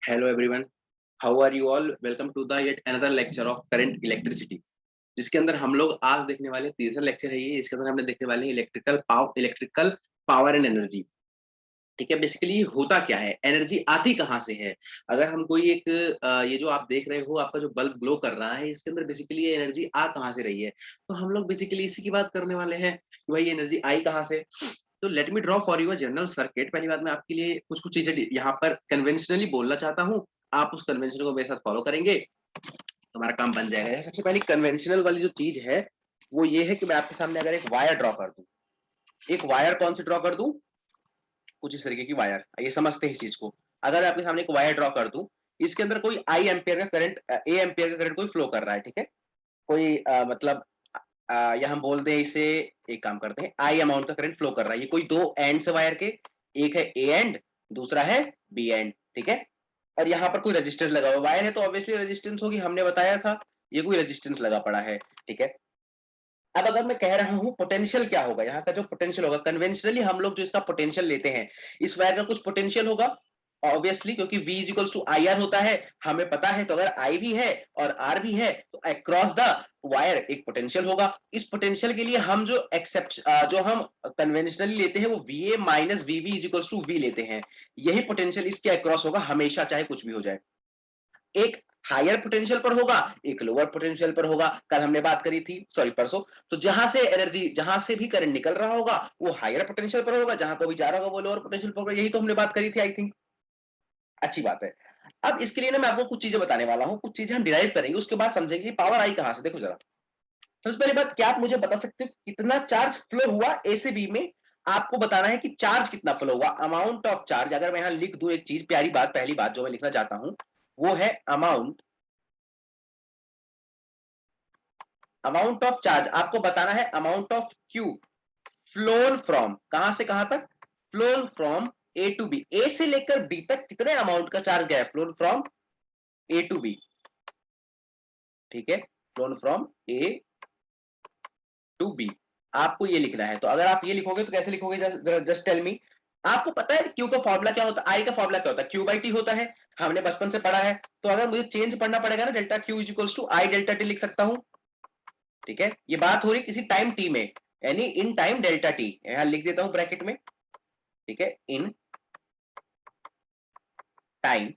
Hello everyone, how are you all? Welcome to the yet another lecture of current electricity. जिसके अंदर हम लोग आज देखने वाले तीसरा लेक्चर है ये। इसके अंदर हमने देखने वाले हैं इलेक्ट्रिकल पावर एंड एनर्जी। ठीक है, बेसिकली होता क्या है, एनर्जी आती कहाँ से है। अगर हम कोई एक ये जो आप देख रहे हो, आपका जो बल्ब ग्लो कर रहा है, इसके अंदर बेसिकली ये एनर्जी आ कहाँ से रही है। तो हम लोग बेसिकली इसी की बात करने वाले हैं कि भाई एनर्जी आई कहाँ से। तो let me draw for your general circuit. पहली बात मैं आपके लिए कुछ कुछ चीजें यहाँ पर कन्वेंशनली बोलना चाहता हूँ, आप उस कन्वेंशन को मेरे साथ फॉलो करेंगे, हमारा काम बन जाएगा। सबसे पहली कन्वेंशनल वाली जो चीज है वो ये है कि मैं आपके सामने अगर एक वायर ड्रॉ कर दूं, एक वायर कौन सी ड्रॉ कर दूं, कुछ इस तरीके की वायर, ये समझते हैं इस चीज को। अगर मैं आपके सामने एक वायर ड्रॉ कर दूं, इसके अंदर कोई आई एम्पियर का करंट, ए एम्पियर का करंट कोई फ्लो कर रहा है, ठीक है। कोई मतलब या हम बोल दें इसे, एक काम करते हैं, आई अमाउंट का करंट फ्लो कर रहा है। ये कोई दो एंड से वायर के, एक है ए एंड, दूसरा है बी एंड, ठीक है। और यहाँ पर कोई रेजिस्टेंस लगा हुआ वायर है, तो ऑब्वियसली रेजिस्टेंस होगी, हमने बताया था ये कोई रेजिस्टेंस लगा पड़ा है, ठीक है। अब अगर मैं कह रहा हूं पोटेंशियल क्या होगा, यहाँ का जो पोटेंशियल होगा, कन्वेंशनली हम लोग जो इसका पोटेंशियल लेते हैं, इस वायर का कुछ पोटेंशियल होगा ऑब्वियसली, क्योंकि V is equals to I R होता है, हमें पता है। तो अगर I भी है और R भी है तो अक्रॉस द वायर एक पोटेंशियल होगा। इस पोटेंशियल के लिए हम जो हम कन्वेंशनली लेते हैं वो VA minus VB is equals to V लेते हैं। यही पोटेंशियल इसके अक्रॉस होगा हमेशा, चाहे कुछ भी हो जाए। एक हायर पोटेंशियल पर होगा, एक लोअर पोटेंशियल पर होगा। कल हमने बात करी थी, सॉरी परसों, तो जहां से एनर्जी, जहां से भी करंट निकल रहा होगा वो हायर पोटेंशियल पर होगा, जहां को भी जा रहा होगा वो लोअर पोटेंशियल पर होगा। यही तो हमने बात करी थी, आई थिंक। अच्छी बात है। अब इसके लिए ना मैं आपको कुछ चीजें बताने वाला हूं, कुछ चीजें हम डिराइव करेंगे, उसके बाद समझेंगे पावर आई कहां से। देखो जरा, सबसे पहली बात, क्या आप मुझे बता सकते हो कितना चार्ज फ्लो हुआ ए से बी में। आपको बताना है कि चार्ज कितना फ्लो हुआ, अमाउंट ऑफ चार्ज। अगर मैं यहां लिख दूं एक चीज, प्यारी बात, पहली बात जो मैं लिखना चाहता हूं वो है अमाउंट ऑफ चार्ज। आपको बताना है amount of Q flown from, कहां से कहां तक, flown from A to B. A से लेकर बी तक कितने अमाउंट का चार्ज गया है, flown from A to B, ठीक है। Flown from A to B, आपको ये लिखना है। तो अगर आप ये लिखोगे तो कैसे लिखोगे, जस्ट टेल मी। आपको पता है क्यू का फॉर्मूला क्या होता है, आई का फॉर्मूला क्या होता है, क्यू बाई टी होता है, हमने बचपन से पढ़ा है। तो अगर मुझे चेंज पढ़ना पड़ेगा ना, delta Q is equals to I delta T लिख सकता हूं, ठीक है। ये बात हो रही किसी टाइम टी में, यानी इन टाइम डेल्टा टी, यहां लिख देता हूं ब्रैकेट में, ठीक है, इन टाइम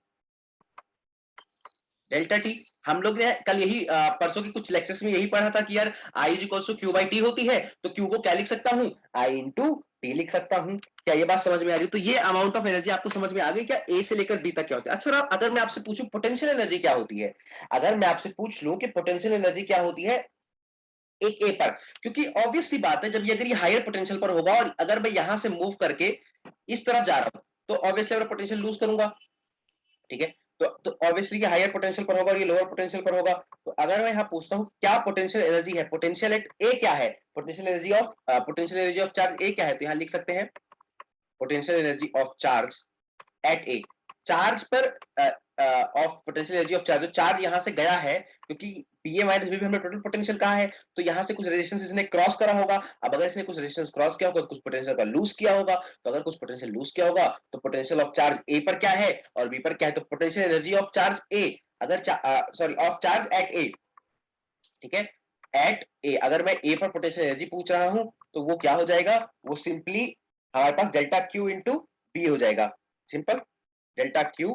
डेल्टा टी। हम लोग ने कल यही परसों की कुछ लेक्चर्स में यही पढ़ा था कि यार I is equal to Q by T होती है, तो क्यू को क्या लिख सकता हूं, आई इंटू टी लिख सकता हूं। क्या ये बात समझ में आ रही है? तो ये अमाउंट ऑफ एनर्जी आपको समझ में आ गई क्या, ए से लेकर बी तक क्या होती है। अच्छा, अगर मैं आपसे पूछूं पोटेंशियल एनर्जी क्या होती है, अगर मैं आपसे पूछ लूं कि पोटेंशियल एनर्जी क्या होती है एक ए पर, क्योंकि ऑब्वियस सी बात है, जब ये अगर ये हायर पोटेंशियल पर होगा और अगर मैं यहां से मूव करके इस तरफ जा रहा हूं तो ऑब्वियसली मैं पोटेंशियल लूज करूंगा, ठीक है। तो ऑब्वियसली ये हायर पोटेंशियल पर होगा और ये लोअर पोटेंशियल पर होगा। तो अगर मैं यहाँ पूछता हूँ क्या पोटेंशियल एनर्जी है, पोटेंशियल एट ए क्या है, potential energy of charge A क्या है, तो यहाँ लिख सकते हैं potential energy of charge at A. Charge पर of potential energy of charge, जो चार्ज यहां से गया है, क्योंकि पी ए माइनस बी हमने टोटल पोटेंशियल कहा है, तो यहां से कुछ रेजिस्टेंस इसने क्रॉस करा होगा। अब अगर इसने कुछ रेजिस्टेंस क्रॉस किया होगा तो कुछ पोटेंशियल का लूज किया होगा, तो अगर कुछ पोटेंशियल लूज किया होगा तो पोटेंशियल ऑफ चार्ज ए पर क्या है और बी पर क्या है, तो पोटेंशियल एनर्जी ऑफ चार्ज ए, अगर सॉरी ऑफ चार्ज एट ए, ठीक है, एट ए। अगर मैं ए पर पोटेंशियल एनर्जी पूछ रहा हूं तो वो क्या हो जाएगा, वो सिंपली हमारे पास डेल्टा क्यू इंटू बी हो जाएगा, simple delta Q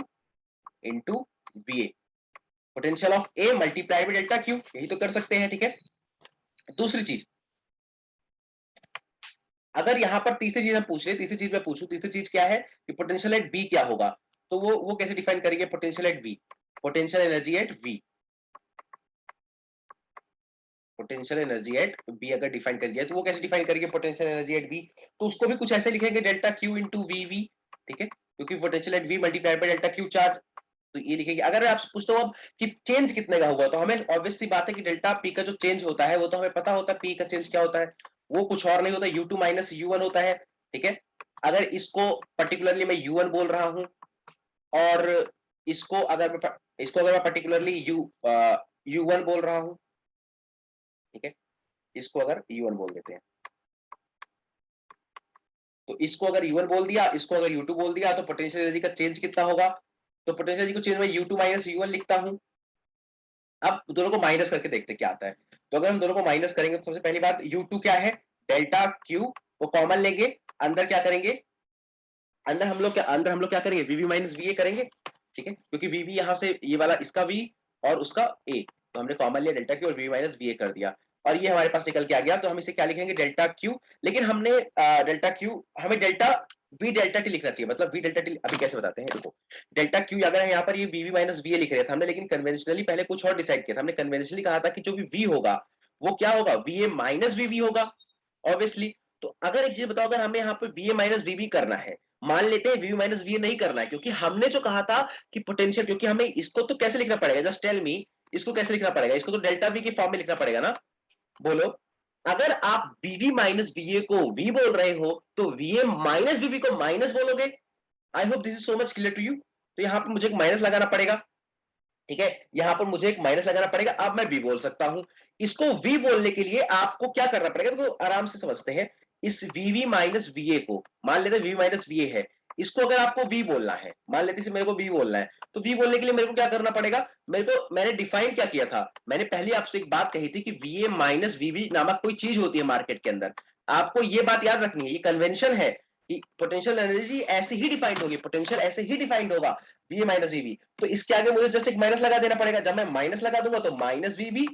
into V A, potential of A multiply by delta Q, यही तो कर सकते हैं, ठीक है। दूसरी चीज, अगर यहां पर तीसरी चीज हम पूछ रहे, तीसरी चीज मैं पूछूं, तीसरी चीज क्या है कि पोटेंशियल एट बी क्या होगा, तो वो कैसे डिफाइन करेंगे, potential at B, potential energy at V, potential energy at B अगर डिफाइन कर दिया तो वो कैसे डिफाइन करेंगे पोटेंशियल एनर्जी एट बी, तो उसको भी कुछ ऐसे लिखेंगे delta Q into V V, ठीक है, क्योंकि potential at V multiply by delta Q charge, तो ये लिखेंगे। अगर मैं आपसे पूछता हूँ अब कि चेंज कितने का हुआ, तो हमें ऑब्वियस सी बात है कि डेल्टा पी का जो चेंज होता है वो तो हमें पता होता है, पी का चेंज क्या होता है, वो कुछ और नहीं होता, U two minus U one होता है, ठीक है। अगर इसको पर्टिकुलरली मैं यू वन बोल रहा हूं और इसको अगर मैं पर्टिकुलरली यू वन बोल रहा हूं, ठीक है, इसको अगर यू वन बोल देते हैं, तो इसको अगर यू वन बोल दिया, इसको अगर यू टू बोल दिया, तो पोटेंशियल एनर्जी का चेंज कितना होगा, तो पोटेंशियल एनर्जी को चेंज में U2 माइनस U1 लिखता हूं। अब दोनों को माइनस करके देखते क्या आता है। तो अगर हम दोनों को माइनस करेंगे तो सबसे पहली बात U2 क्या है, डेल्टा Q वो कॉमन लेंगे, अंदर क्या करेंगे, अंदर हम लोग क्या करेंगे, VV माइनस VA करेंगे, ठीक है, क्योंकि VV यहाँ से ये वाला इसका V और उसका A, तो हमने कॉमन लिया डेल्टा Q और VV माइनस VA कर दिया और ये हमारे पास निकल के आ गया। तो हम इसे क्या लिखेंगे, डेल्टा Q, लेकिन हमने डेल्टा Q हमें डेल्टा V डेल्टा T लिखना चाहिए, मतलब V डेल्टा T अभी कैसे बताते हैं, देखो डेल्टा Q अगर यहाँ पर ये VV माइनस VA लिख रहे थे हमने, लेकिन कन्वेंशनली पहले कुछ और डिसाइड किया था। हमने कन्वेंशनली कहा था कि जो भी V होगा वो क्या होगा, VA माइनस VB होगा ऑब्वियसली। तो अगर एक चीज बताओ, अगर हमें यहाँ पे VA माइनस VB करना है, मान लेते हैं VB माइनस VA नहीं करना है, क्योंकि हमने जो कहा था कि पोटेंशियल, क्योंकि हमें इसको तो कैसे लिखना पड़ेगा, जस्ट टेल मी, इसको कैसे लिखना पड़ेगा, इसको तो डेल्टा V के फॉर्म में लिखना पड़ेगा ना, बोलो। अगर आप VB माइनस VA को V बोल रहे हो तो VA माइनस VB को माइनस बोलोगे। I hope this is so much clear to you. तो यहाँ पे मुझे एक माइनस लगाना पड़ेगा, ठीक है, यहां पर मुझे एक माइनस लगाना पड़ेगा, अब मैं V बोल सकता हूं। इसको V बोलने के लिए आपको क्या करना पड़ेगा, तो आराम से समझते हैं। इस VV माइनस VA को, मान लेते हैं VV माइनस VA है, इसको अगर आपको V बोलना है, मान लेते हैं मेरे को V बोलना है, तो V बोलने के लिए मेरे को क्या करना पड़ेगा, मैंने डिफाइन क्या किया था, मैंने पहले आपसे एक बात कही थी कि VA माइनस VB नामक कोई चीज होती है मार्केट के अंदर। आपको ये बात याद रखनी है, ये कन्वेंशन है कि पोटेंशियल एनर्जी ऐसे ही डिफाइंड होगी, पोटेंशियल ऐसे ही डिफाइंड होगा, VA माइनस VB। तो इसके आगे मुझे जस्ट एक माइनस लगा देना पड़ेगा, जब मैं माइनस लगा दूंगा तो माइनस VB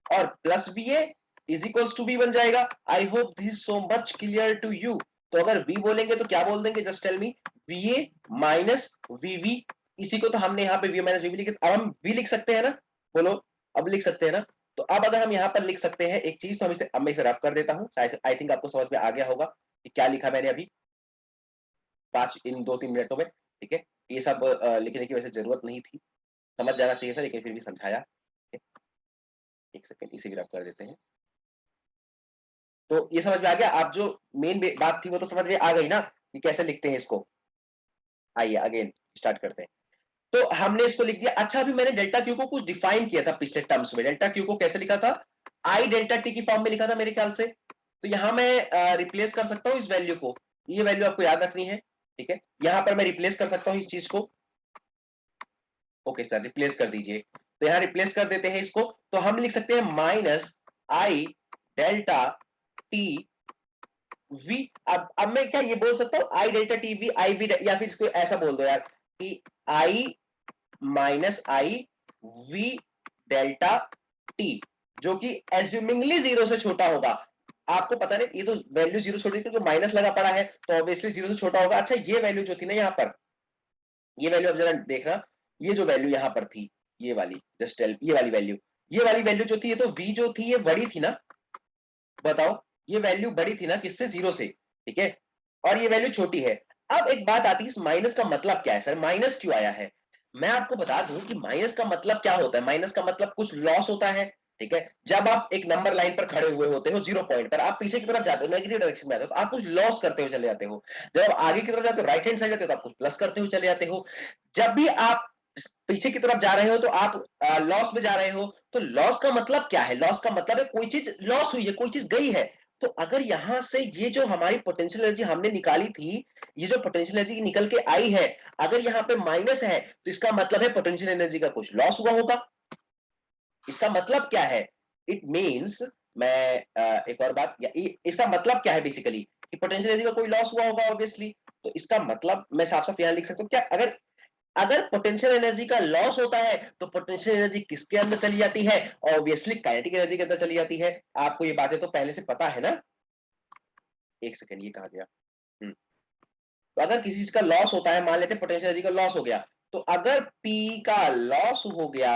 और plus VA is equals to V बन जाएगा। I hope this is so much clear to you. तो अगर V बोलेंगे तो क्या बोल देंगे, just tell me, VA minus VB, इसी को तो हमने यहाँ पे VA माइनस VB लिखे, अब हम V लिख सकते हैं ना, बोलो, अब लिख सकते हैं ना। तो अब अगर हम यहाँ पर लिख सकते हैं एक चीज, तो हम इसे, अब मैं इसे रब कर देता हूँ, आई थिंक आपको समझ में आ गया होगा कि क्या लिखा मैंने अभी इन 2-3 मिनटों में, ठीक है। ये सब लिखने की वैसे जरूरत नहीं थी, समझ जाना चाहिए था, लेकिन फिर भी समझाया। एक सेकंड इसे भी रब कर देते हैं। तो ये समझ में आ गया, आप जो मेन बात थी वो तो समझ में आ गई ना कि कैसे लिखते हैं इसको। आइए अगेन स्टार्ट करते हैं। तो हमने इसको लिख दिया। अच्छा, अभी मैंने डेल्टा क्यू को कुछ डिफाइन किया था पिछले टर्म्स में, डेल्टा क्यू को कैसे लिखा था, आई डेल्टा टी की फॉर्म में लिखा था मेरे ख्याल से। तो यहां मैं रिप्लेस कर सकता हूं इस वैल्यू को, ये वैल्यू आपको याद रखनी है, ठीक है। यहां पर मैं रिप्लेस कर सकता हूं इस चीज को, ओके सर रिप्लेस कर दीजिए। तो यहां रिप्लेस कर देते हैं इसको, तो हम लिख सकते हैं minus I delta T V. अब मैं क्या ये बोल सकता हूं, I delta T V I V, या फिर इसको ऐसा बोल दो यार कि I minus I V delta T, जो कि एज्यूमिंगली जीरो से छोटा होगा। आपको पता नहीं, ये तो वैल्यू जीरो छोटी क्योंकि माइनस लगा पड़ा है, तो ऑब्वियसली जीरो से छोटा होगा। अच्छा, ये वैल्यू जो थी ना यहाँ पर, ये वैल्यू अब जरा देखना, ये जो वैल्यू यहाँ पर थी, ये वाली जस्ट ये वाली वैल्यू, ये वाली वैल्यू जो थी, ये तो v जो थी ये बड़ी थी ना, बताओ, ये वैल्यू बड़ी थी ना किससे, जीरो से, ठीक है, और ये वैल्यू छोटी है। अब एक बात आती है, इस माइनस का मतलब क्या है, सर माइनस क्यों आया है। मैं आपको बता दूं कि माइनस का मतलब क्या होता है, माइनस का मतलब कुछ लॉस होता है, ठीक है। जब आप एक नंबर लाइन पर खड़े हुए होते हो, जीरो पॉइंट पर, आप पीछे की तरफ जाते हो, नेगेटिव डायरेक्शन में आते हो, तो आप कुछ लॉस करते हुए चले जाते हो। जब आप आगे की तरफ जाते हो, राइट हैंड साइड जाते हो, तो आप कुछ प्लस करते हुए चले जाते हो। जब भी आप पीछे की तरफ जा रहे हो तो आप लॉस में जा रहे हो। तो लॉस का मतलब क्या है, लॉस का मतलब है कोई चीज लॉस हुई है, कोई चीज गई है। तो अगर यहां से ये जो हमारी पोटेंशियल एनर्जी हमने निकाली थी, ये जो पोटेंशियल एनर्जी निकल के आई है, अगर यहाँ पे माइनस है तो इसका मतलब है पोटेंशियल एनर्जी का कुछ लॉस हुआ होगा। इसका मतलब क्या है, इट मीन्स, मैं एक और बात, इसका मतलब क्या है बेसिकली, कि पोटेंशियल एनर्जी का कोई लॉस हुआ होगा ऑब्वियसली। तो इसका मतलब मैं साफ साफ यहां लिख सकता हूँ क्या, अगर अगर पोटेंशियल एनर्जी का लॉस होता है तो पोटेंशियल एनर्जी किसके अंदर चली जाती है, ऑब्वियसली काइनेटिक एनर्जी के अंदर चली जाती है। आपको ये बातें तो पहले से पता है ना। एक सेकंड, ये कहा गया, तो अगर किसी चीज का लॉस होता है, मान लेते हैं पोटेंशियल एनर्जी का लॉस हो गया, तो अगर P का लॉस हो गया,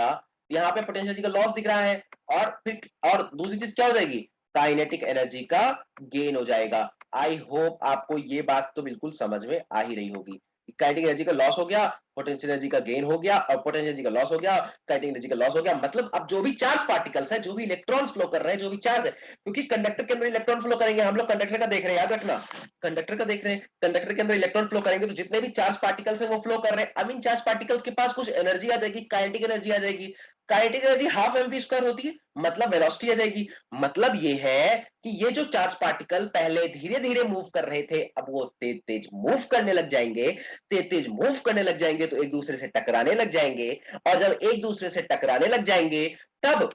यहाँ पे पोटेंशियल एनर्जी का लॉस दिख रहा है, और फिर और दूसरी चीज क्या हो जाएगी, काइनेटिक एनर्जी का गेन हो जाएगा। आई होप आपको ये बात तो बिल्कुल समझ में आ ही रही होगी। काइनेटिक एनर्जी का लॉस हो गया, पोटेंशियल एनर्जी का गेन हो गया, और पोटेंशियल एनर्जी का लॉस हो गया, काइनेटिक एनर्जी का लॉस हो गया। मतलब अब जो भी चार्ज पार्टिकल्स है, जो भी इलेक्ट्रॉन्स फ्लो कर रहे हैं, जो भी चार्ज है, क्योंकि कंडक्टर के अंदर इलेक्ट्रॉन फ्लो करेंगे, हम लोग कंडक्टर का देख रहे हैं, याद रखना, कंडक्टर का देख रहे हैं, कंडक्टर के अंदर इलेक्ट्रॉन फ्लो करेंगे, तो जितने भी चार्ज पार्टिकल्स हैं वो फ्लो कर रहे हैं। अब इन चार्ज पार्टिकल्स के पास कुछ एनर्जी आ जाएगी, काइनेटिक एनर्जी आ जाएगी। Kinetic energy half MV square होती है, मतलब वेलोसिटी आ जाएगी। मतलब ये है कि ये जो चार्ज पार्टिकल पहले धीरे धीरे मूव कर रहे थे, अब वो तेज तेज मूव करने लग जाएंगे, तेज तेज मूव करने लग जाएंगे, जाएंगे तो एक दूसरे से टकराने लग जाएंगे, और जब एक दूसरे से टकराने लग जाएंगे तब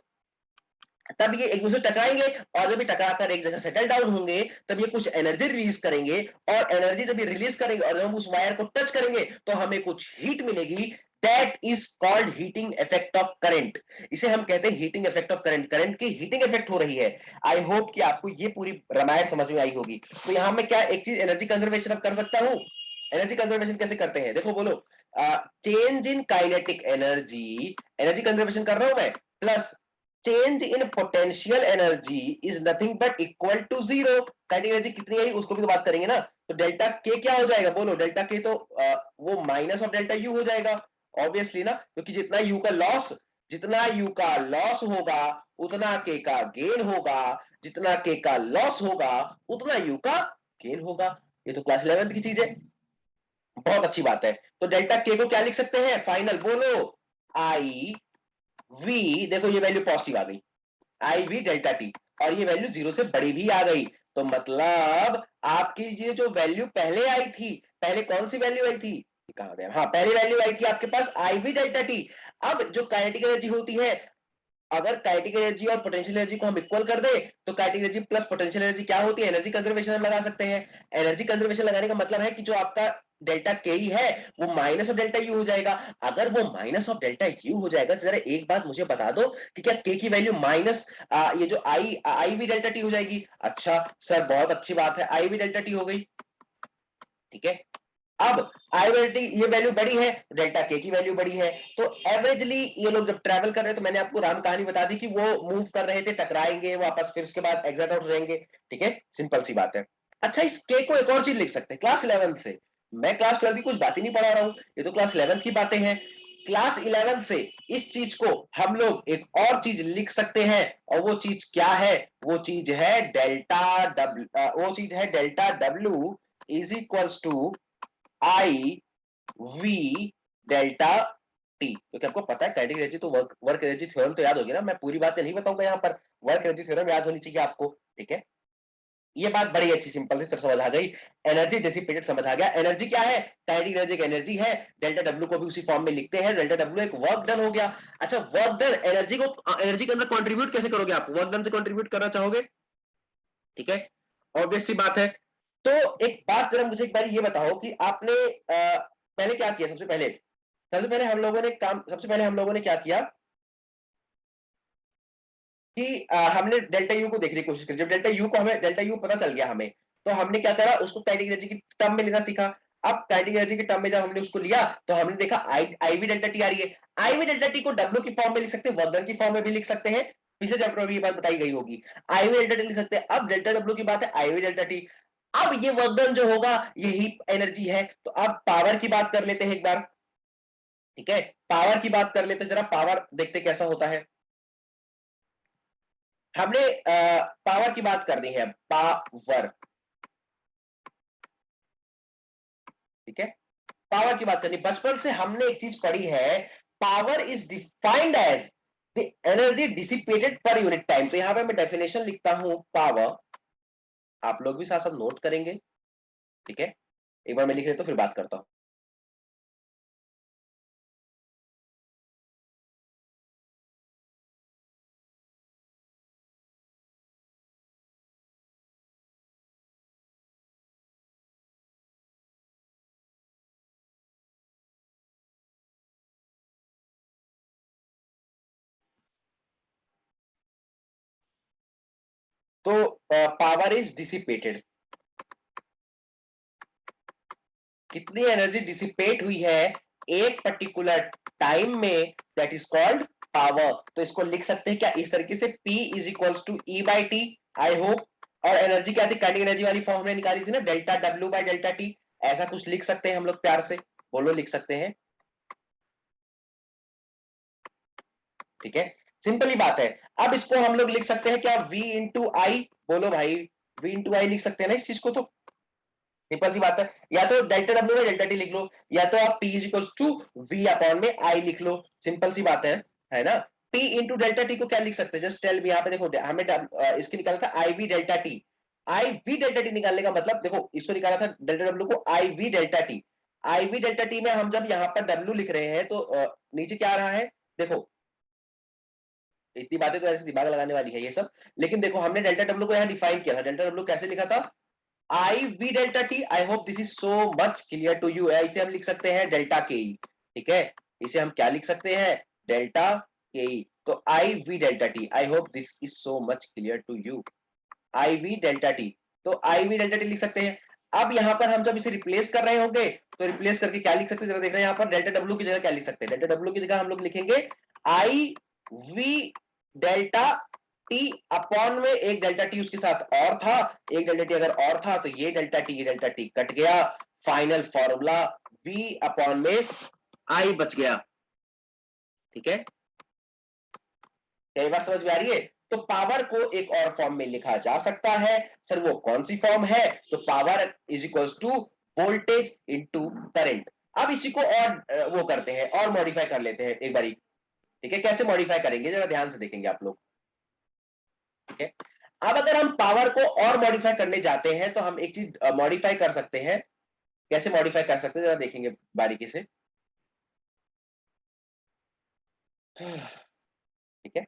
तब ये एक दूसरे से टकराएंगे, और जब ये टकराकर एक जगह सेटल डाउन होंगे तब ये कुछ एनर्जी रिलीज करेंगे, और एनर्जी जब ये रिलीज करेंगे और जब हम उस वायर को टच करेंगे तो हमें कुछ हीट मिलेगी। That is called heating effect of current. इसे हम कहते हैं heating effect of current. Current की हीटिंग इफेक्ट हो रही है। आई होप कि आपको ये पूरी रामायण समझ में आई होगी। तो यहां मैं क्या एक चीज एनर्जी कंजर्वेशन अब कर सकता हूं। एनर्जी कंजर्वेशन कैसे करते हैं, देखो बोलो, change in kinetic energy, energy conservation कर रहा हूं मैं, plus change in potential energy is nothing but equal to zero. Kinetic energy कितनी आई उसको भी तो बात करेंगे ना। तो डेल्टा के क्या हो जाएगा, बोलो डेल्टा के तो वो माइनस ऑफ डेल्टा यू हो जाएगा, ऑब्वियसली ना, क्योंकि जितना यू का लॉस होगा उतना के का गेन होगा, जितना के का लॉस होगा उतना यू का गेन होगा। ये तो क्लास 11 की चीज है, बहुत अच्छी बात है। तो डेल्टा के को क्या लिख सकते हैं, फाइनल बोलो, आई वी, देखो ये वैल्यू पॉजिटिव आ गई, आई वी डेल्टा टी, और ये वैल्यू जीरो से बड़ी भी आ गई। तो मतलब आपकी ये जो वैल्यू पहले आई थी, पहले कौन सी वैल्यू आई थी, कहां गया, हाँ पहली वैल्यू आई थी आपके पास आई वी डेल्टा टी। अब जो काइनेटिक एनर्जी होती है, अगर काइनेटिक एनर्जी और पोटेंशियल एनर्जी को हम इक्वल कर दे तो kinetic energy plus potential energy क्या होती है, एनर्जी कंजर्वेशन हम लगा सकते हैं। एनर्जी कंजर्वेशन लगाने का मतलब है कि जो आपका डेल्टा के ही है वो माइनस ऑफ डेल्टा यू हो जाएगा। अगर वो माइनस ऑफ डेल्टा यू हो जाएगा तो जरा एक बात मुझे बता दो कि क्या के की वैल्यू माइनस ये जो आई वी डेल्टा टी हो जाएगी। अच्छा सर बहुत अच्छी बात है, आई वी डेल्टा टी हो गई, ठीक है। अब आई डेल्टा ये वैल्यू बड़ी है, डेल्टा के की वैल्यू बड़ी है, तो एवरेजली ये लोग जब ट्रैवल कर रहे हैं, तो मैंने आपको राम कहानी बता दी कि वो मूव कर रहे थे, टकराएंगे वापस, फिर उसके बाद एग्जिट आउट हो जाएंगे, ठीक है, सिंपल सी बात है। अच्छा इस के को एक और चीज लिख सकते हैं क्लास 11 से, मैं क्लास 12 की कुछ बात ही नहीं पढ़ा रहा हूं, ये तो क्लास 11 की बातें हैं। क्लास 11 से इस चीज को हम लोग एक और चीज लिख सकते हैं, और वो चीज क्या है, वो चीज है डेल्टा डब्ल्यू, वो चीज है delta W is equals to I V delta T. क्योंकि आपको पता है काइनेटिक एनर्जी तो वर्क एनर्जी थ्योरम तो याद होगी ना, मैं पूरी बातें नहीं बताऊंगा यहाँ पर, वर्क एनर्जी थ्योरम याद होनी चाहिए आपको, ठीक है। ये बात बड़ी अच्छी सिंपल सी समझ आ गई, एनर्जी डिसिपेटेड समझ आ गया। एनर्जी क्या है, काइनेटिक एनर्जी एक एनर्जी है, डेल्टा डब्ल्यू को भी उसी फॉर्म में लिखते हैं, डेल्टा डब्ल्यू एक वर्क डन हो गया। अच्छा वर्क डन, एनर्जी को एनर्जी के अंदर कंट्रीब्यूट कैसे करोगे, आप वर्क डन से कंट्रीब्यूट करना चाहोगे, ठीक है, ऑब्वियस सी बात है। तो एक बात जरा मुझे एक बार ये बताओ कि आपने पहले क्या किया, सबसे पहले हम लोगों ने क्या किया कि हमने डेल्टा यू को देखने की कोशिश करी। जब डेल्टा यू पता चल गया हमें, तो हमने क्या करा, उसको काइनेटिक एनर्जी की टर्म में लेना सीखा। अब काइनेटिक एनर्जी के टर्म में जब हमने उसको लिया तो हमने देखा आई वी डेल्टा टी आ रही है। आई वी डेल्टा टी को डब्ल्यू की फॉर्म में लिख सकते हैं, वर्क डन की फॉर्म में भी लिख सकते हैं, पिछले चैप्टर में ये बात बताई गई होगी। आई वी डेल्टा टी लिख सकते हैं, अब डेल्टा डब्ल्यू की बात है, आई वी डेल्टा टी। अब ये वर्क डन जो होगा ये हीट एनर्जी है। तो अब पावर की बात कर लेते हैं एक बार, ठीक है, पावर की बात कर लेते हैं, जरा पावर देखते कैसा होता है। हमने पावर की बात करनी है, पावर, ठीक है, पावर की बात करनी। बचपन से हमने एक चीज पढ़ी है, power is defined as the energy dissipated per unit time. तो यहां पे मैं डेफिनेशन लिखता हूं पावर, आप लोग भी साथ साथ नोट करेंगे, ठीक है, एक बार मैं लिख लेता हूं फिर बात करता हूं। तो पावर इज डिसिपेटेड, कितनी एनर्जी डिसिपेट हुई है एक पर्टिकुलर टाइम में, दैट इज कॉल्ड पावर। तो इसको लिख सकते हैं क्या इस तरीके से, P is equals to E by T, I hope. और एनर्जी क्या थी, काइनेटिक एनर्जी वाली फॉर्म में निकाली थी ना, delta W by delta T. ऐसा कुछ लिख सकते हैं हम लोग प्यार से, बोलो लिख सकते हैं, ठीक है, सिंपल ही बात है। अब इसको हम लोग लिख सकते हैं क्या, V इंटू आई, बोलो भाई, V इंटू आई लिख सकते हैं ना इस चीज को, तो सिंपल सी बात है। या तो डेल्टा डब्ल्यू में डेल्टा टी लिख लो, या तो आप P is equal to V upon में I लिख लो, सिंपल सी बात है ना। P इंटू डेल्टा टी को क्या लिख सकते हैं, जस्ट टेल मी, यहाँ पे देखो हमें इसकी निकाला था I V delta T. I V delta T निकालने का मतलब, देखो इसको निकाला था डेल्टा डब्ल्यू को, आई वी डेल्टा टी। आई वी डेल्टा टी में हम जब यहाँ पर डब्ल्यू लिख रहे हैं तो नीचे क्या आ रहा है, देखो इतनी बातें तो ऐसे दिमाग लगाने वाली है ये सब, लेकिन देखो हमने डेल्टा डब्ल्यू को यहाँ डिफाइन किया था। डेल्टा डब्ल्यू कैसे लिखा था, I V delta T. I hope this is so much clear to you. इसे हम लिख सकते हैं डेल्टा के ई, ठीक है, इसे हम क्या लिख सकते हैं, डेल्टा के ई। तो I V delta T, I hope this is so much clear to you, I V delta T. तो आई वी डेल्टा टी लिख सकते हैं। अब यहाँ पर हम जब इसे रिप्लेस कर रहे होंगे तो रिप्लेस करके क्या लिख सकते हैं, जरा देख रहे हैं यहाँ पर डेल्टा डब्ल्यू की जगह क्या लिख सकते हैं, डेल्टा डब्ल्यू की जगह हम लोग लिखेंगे आई वी डेल्टा टी अपॉन में एक डेल्टा टी उसके साथ और था, एक डेल्टा टी अगर और था तो ये डेल्टा टी कट गया, फाइनल फॉर्मूला v अपॉन में आई बच गया, ठीक है। कई बार समझ में आ रही है। तो पावर को एक और फॉर्म में लिखा जा सकता है, सर वो कौन सी फॉर्म है, तो power is equals to voltage into current. अब इसी को और वो करते हैं और मॉडिफाई कर लेते हैं एक बारी, ठीक है। कैसे मॉडिफाई करेंगे जरा ध्यान से देखेंगे आप लोग, ठीक है। अब अगर हम पावर को और मॉडिफाई करने जाते हैं तो हम एक चीज मॉडिफाई कर सकते हैं, कैसे मॉडिफाई कर सकते हैं जरा देखेंगे बारीकी से, ठीक है।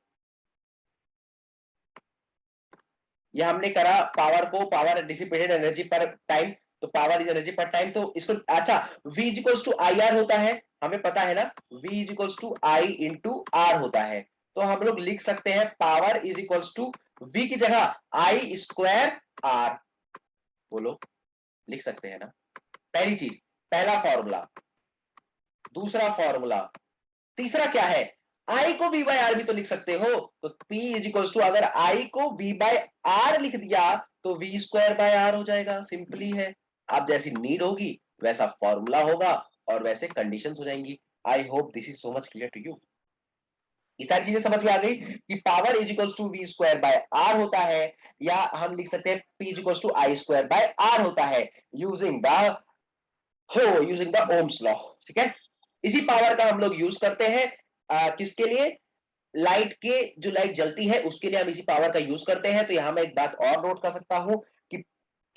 ये हमने करा पावर को, power dissipated energy per time, तो power is energy per time, तो इसको अच्छा V is equals to I R होता है, हमें पता है ना, V is equals to I into R होता है। तो हम लोग लिख सकते हैं power is equals to V की जगह आई स्क्वायर आर, बोलो लिख सकते हैं ना। पहली चीज, पहला फॉर्मूला, दूसरा फॉर्मूला, तीसरा क्या है, आई को v बाय आर भी तो लिख सकते हो। तो P इज इक्वल्स टू अगर आई को v बाय आर लिख दिया तो v स्क्वायर बाय आर हो जाएगा, सिंपली है। आप जैसी नीड होगी वैसा फॉर्मूला होगा और वैसे कंडीशंस हो जाएंगी। I hope this is so much clear to you. ये सारी चीजें समझ में आ गई कि power is equals to V square by R होता है, या हम लिख सकते हैं P is equals to I square by R होता है, यूजिंग द ओम्स लॉ, ठीक है। इसी पावर का हम लोग यूज करते हैं किसके लिए, लाइट के, जो लाइट जलती है उसके लिए हम इसी पावर का यूज करते हैं। तो यहां मैं एक बात और नोट कर सकता हूं कि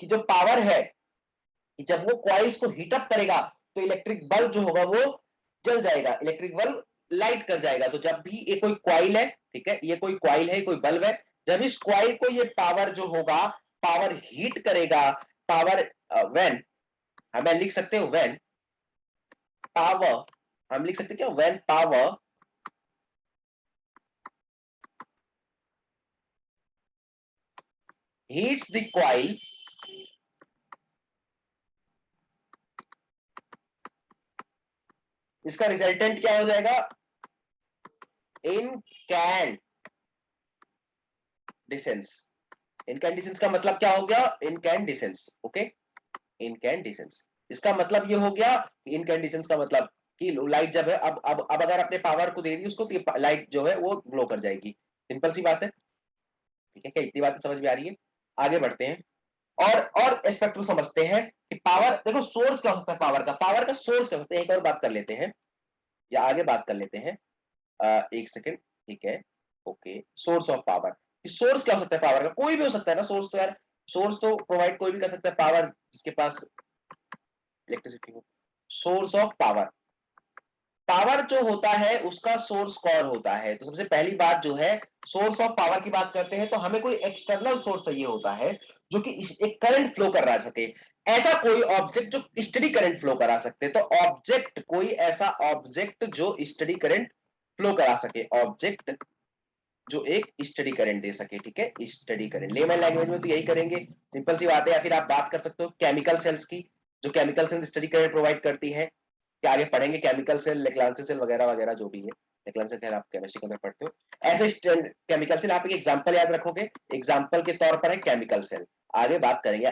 जो पावर है, कि जब वो कॉइल्स को हीट अप करेगा तो इलेक्ट्रिक बल्ब जो होगा वो जल जाएगा, इलेक्ट्रिक बल्ब लाइट कर जाएगा। तो जब भी ये कोई कॉइल है, ठीक है, ये कोई कॉइल है, कोई बल्ब है, जब इस कॉइल को ये पावर जो होगा, पावर हीट करेगा, पावर व्हेन, हमें लिख सकते हो व्हेन पावर, हम लिख सकते क्या, when power heats the coil, इसका रिजल्टेंट क्या हो जाएगा, इनकैंडिसेंस। इनकैंडिसेंस का मतलब क्या हो गया, इनकैंडिसेंस, ओके, इनकैंडिसेंस। इसका मतलब ये हो गया, इनकैंडिसेंस का मतलब कि लाइट जब है, अब अगर अपने पावर को दे दी उसको तो लाइट जो है वो ग्लो कर जाएगी, सिंपल सी बात है, ठीक है। क्या इतनी बातें समझ में आ रही है। आगे बढ़ते हैं और एस्पेक्ट को समझते हैं कि पावर, देखो सोर्स क्या हो सकता है पावर का, पावर का सोर्स क्या होता है, एक और बात कर लेते हैं या आगे बात कर लेते हैं, एक सेकेंड, ठीक है, okay. Source of power, source क्या हो सकता है पावर का, कोई भी हो सकता है ना सोर्स, तो यार सोर्स तो प्रोवाइड कोई भी कर सकता है, पावर जिसके पास इलेक्ट्रिसिटी हो। सोर्स ऑफ पावर, पावर जो होता है उसका सोर्स कौन होता है, तो सबसे पहली बात जो है, सोर्स ऑफ पावर की बात करते हैं तो हमें कोई एक्सटर्नल सोर्स चाहिए होता है जो कि एक करंट फ्लो कर रहा सके, ऐसा कोई ऑब्जेक्ट जो स्टडी करंट फ्लो करा सकते, तो ऑब्जेक्ट, कोई ऐसा ऑब्जेक्ट जो स्टडी करंट फ्लो करा सके, ऑब्जेक्ट जो एक स्टडी करंट दे सके, ठीक है, स्टडी करंट लेमन लैंग्वेज में तो यही करेंगे, सिंपल सी बात है। या फिर आप बात कर सकते हो केमिकल सेल्स की, जो chemical cell steady current provide करती है, कि आगे पढ़ेंगे केमिकल सेल, लेक्लांसी सेल वगैरह वगैरह जो भी है, लेक्लांसी सेल आप केमिस्ट्री के अंदर पढ़ते हो, ऐसे केमिकल सेल। आप एक एग्जांपल याद रखोगे, एग्जांपल के तौर पर है केमिकल सेल, आगे बात करेंगे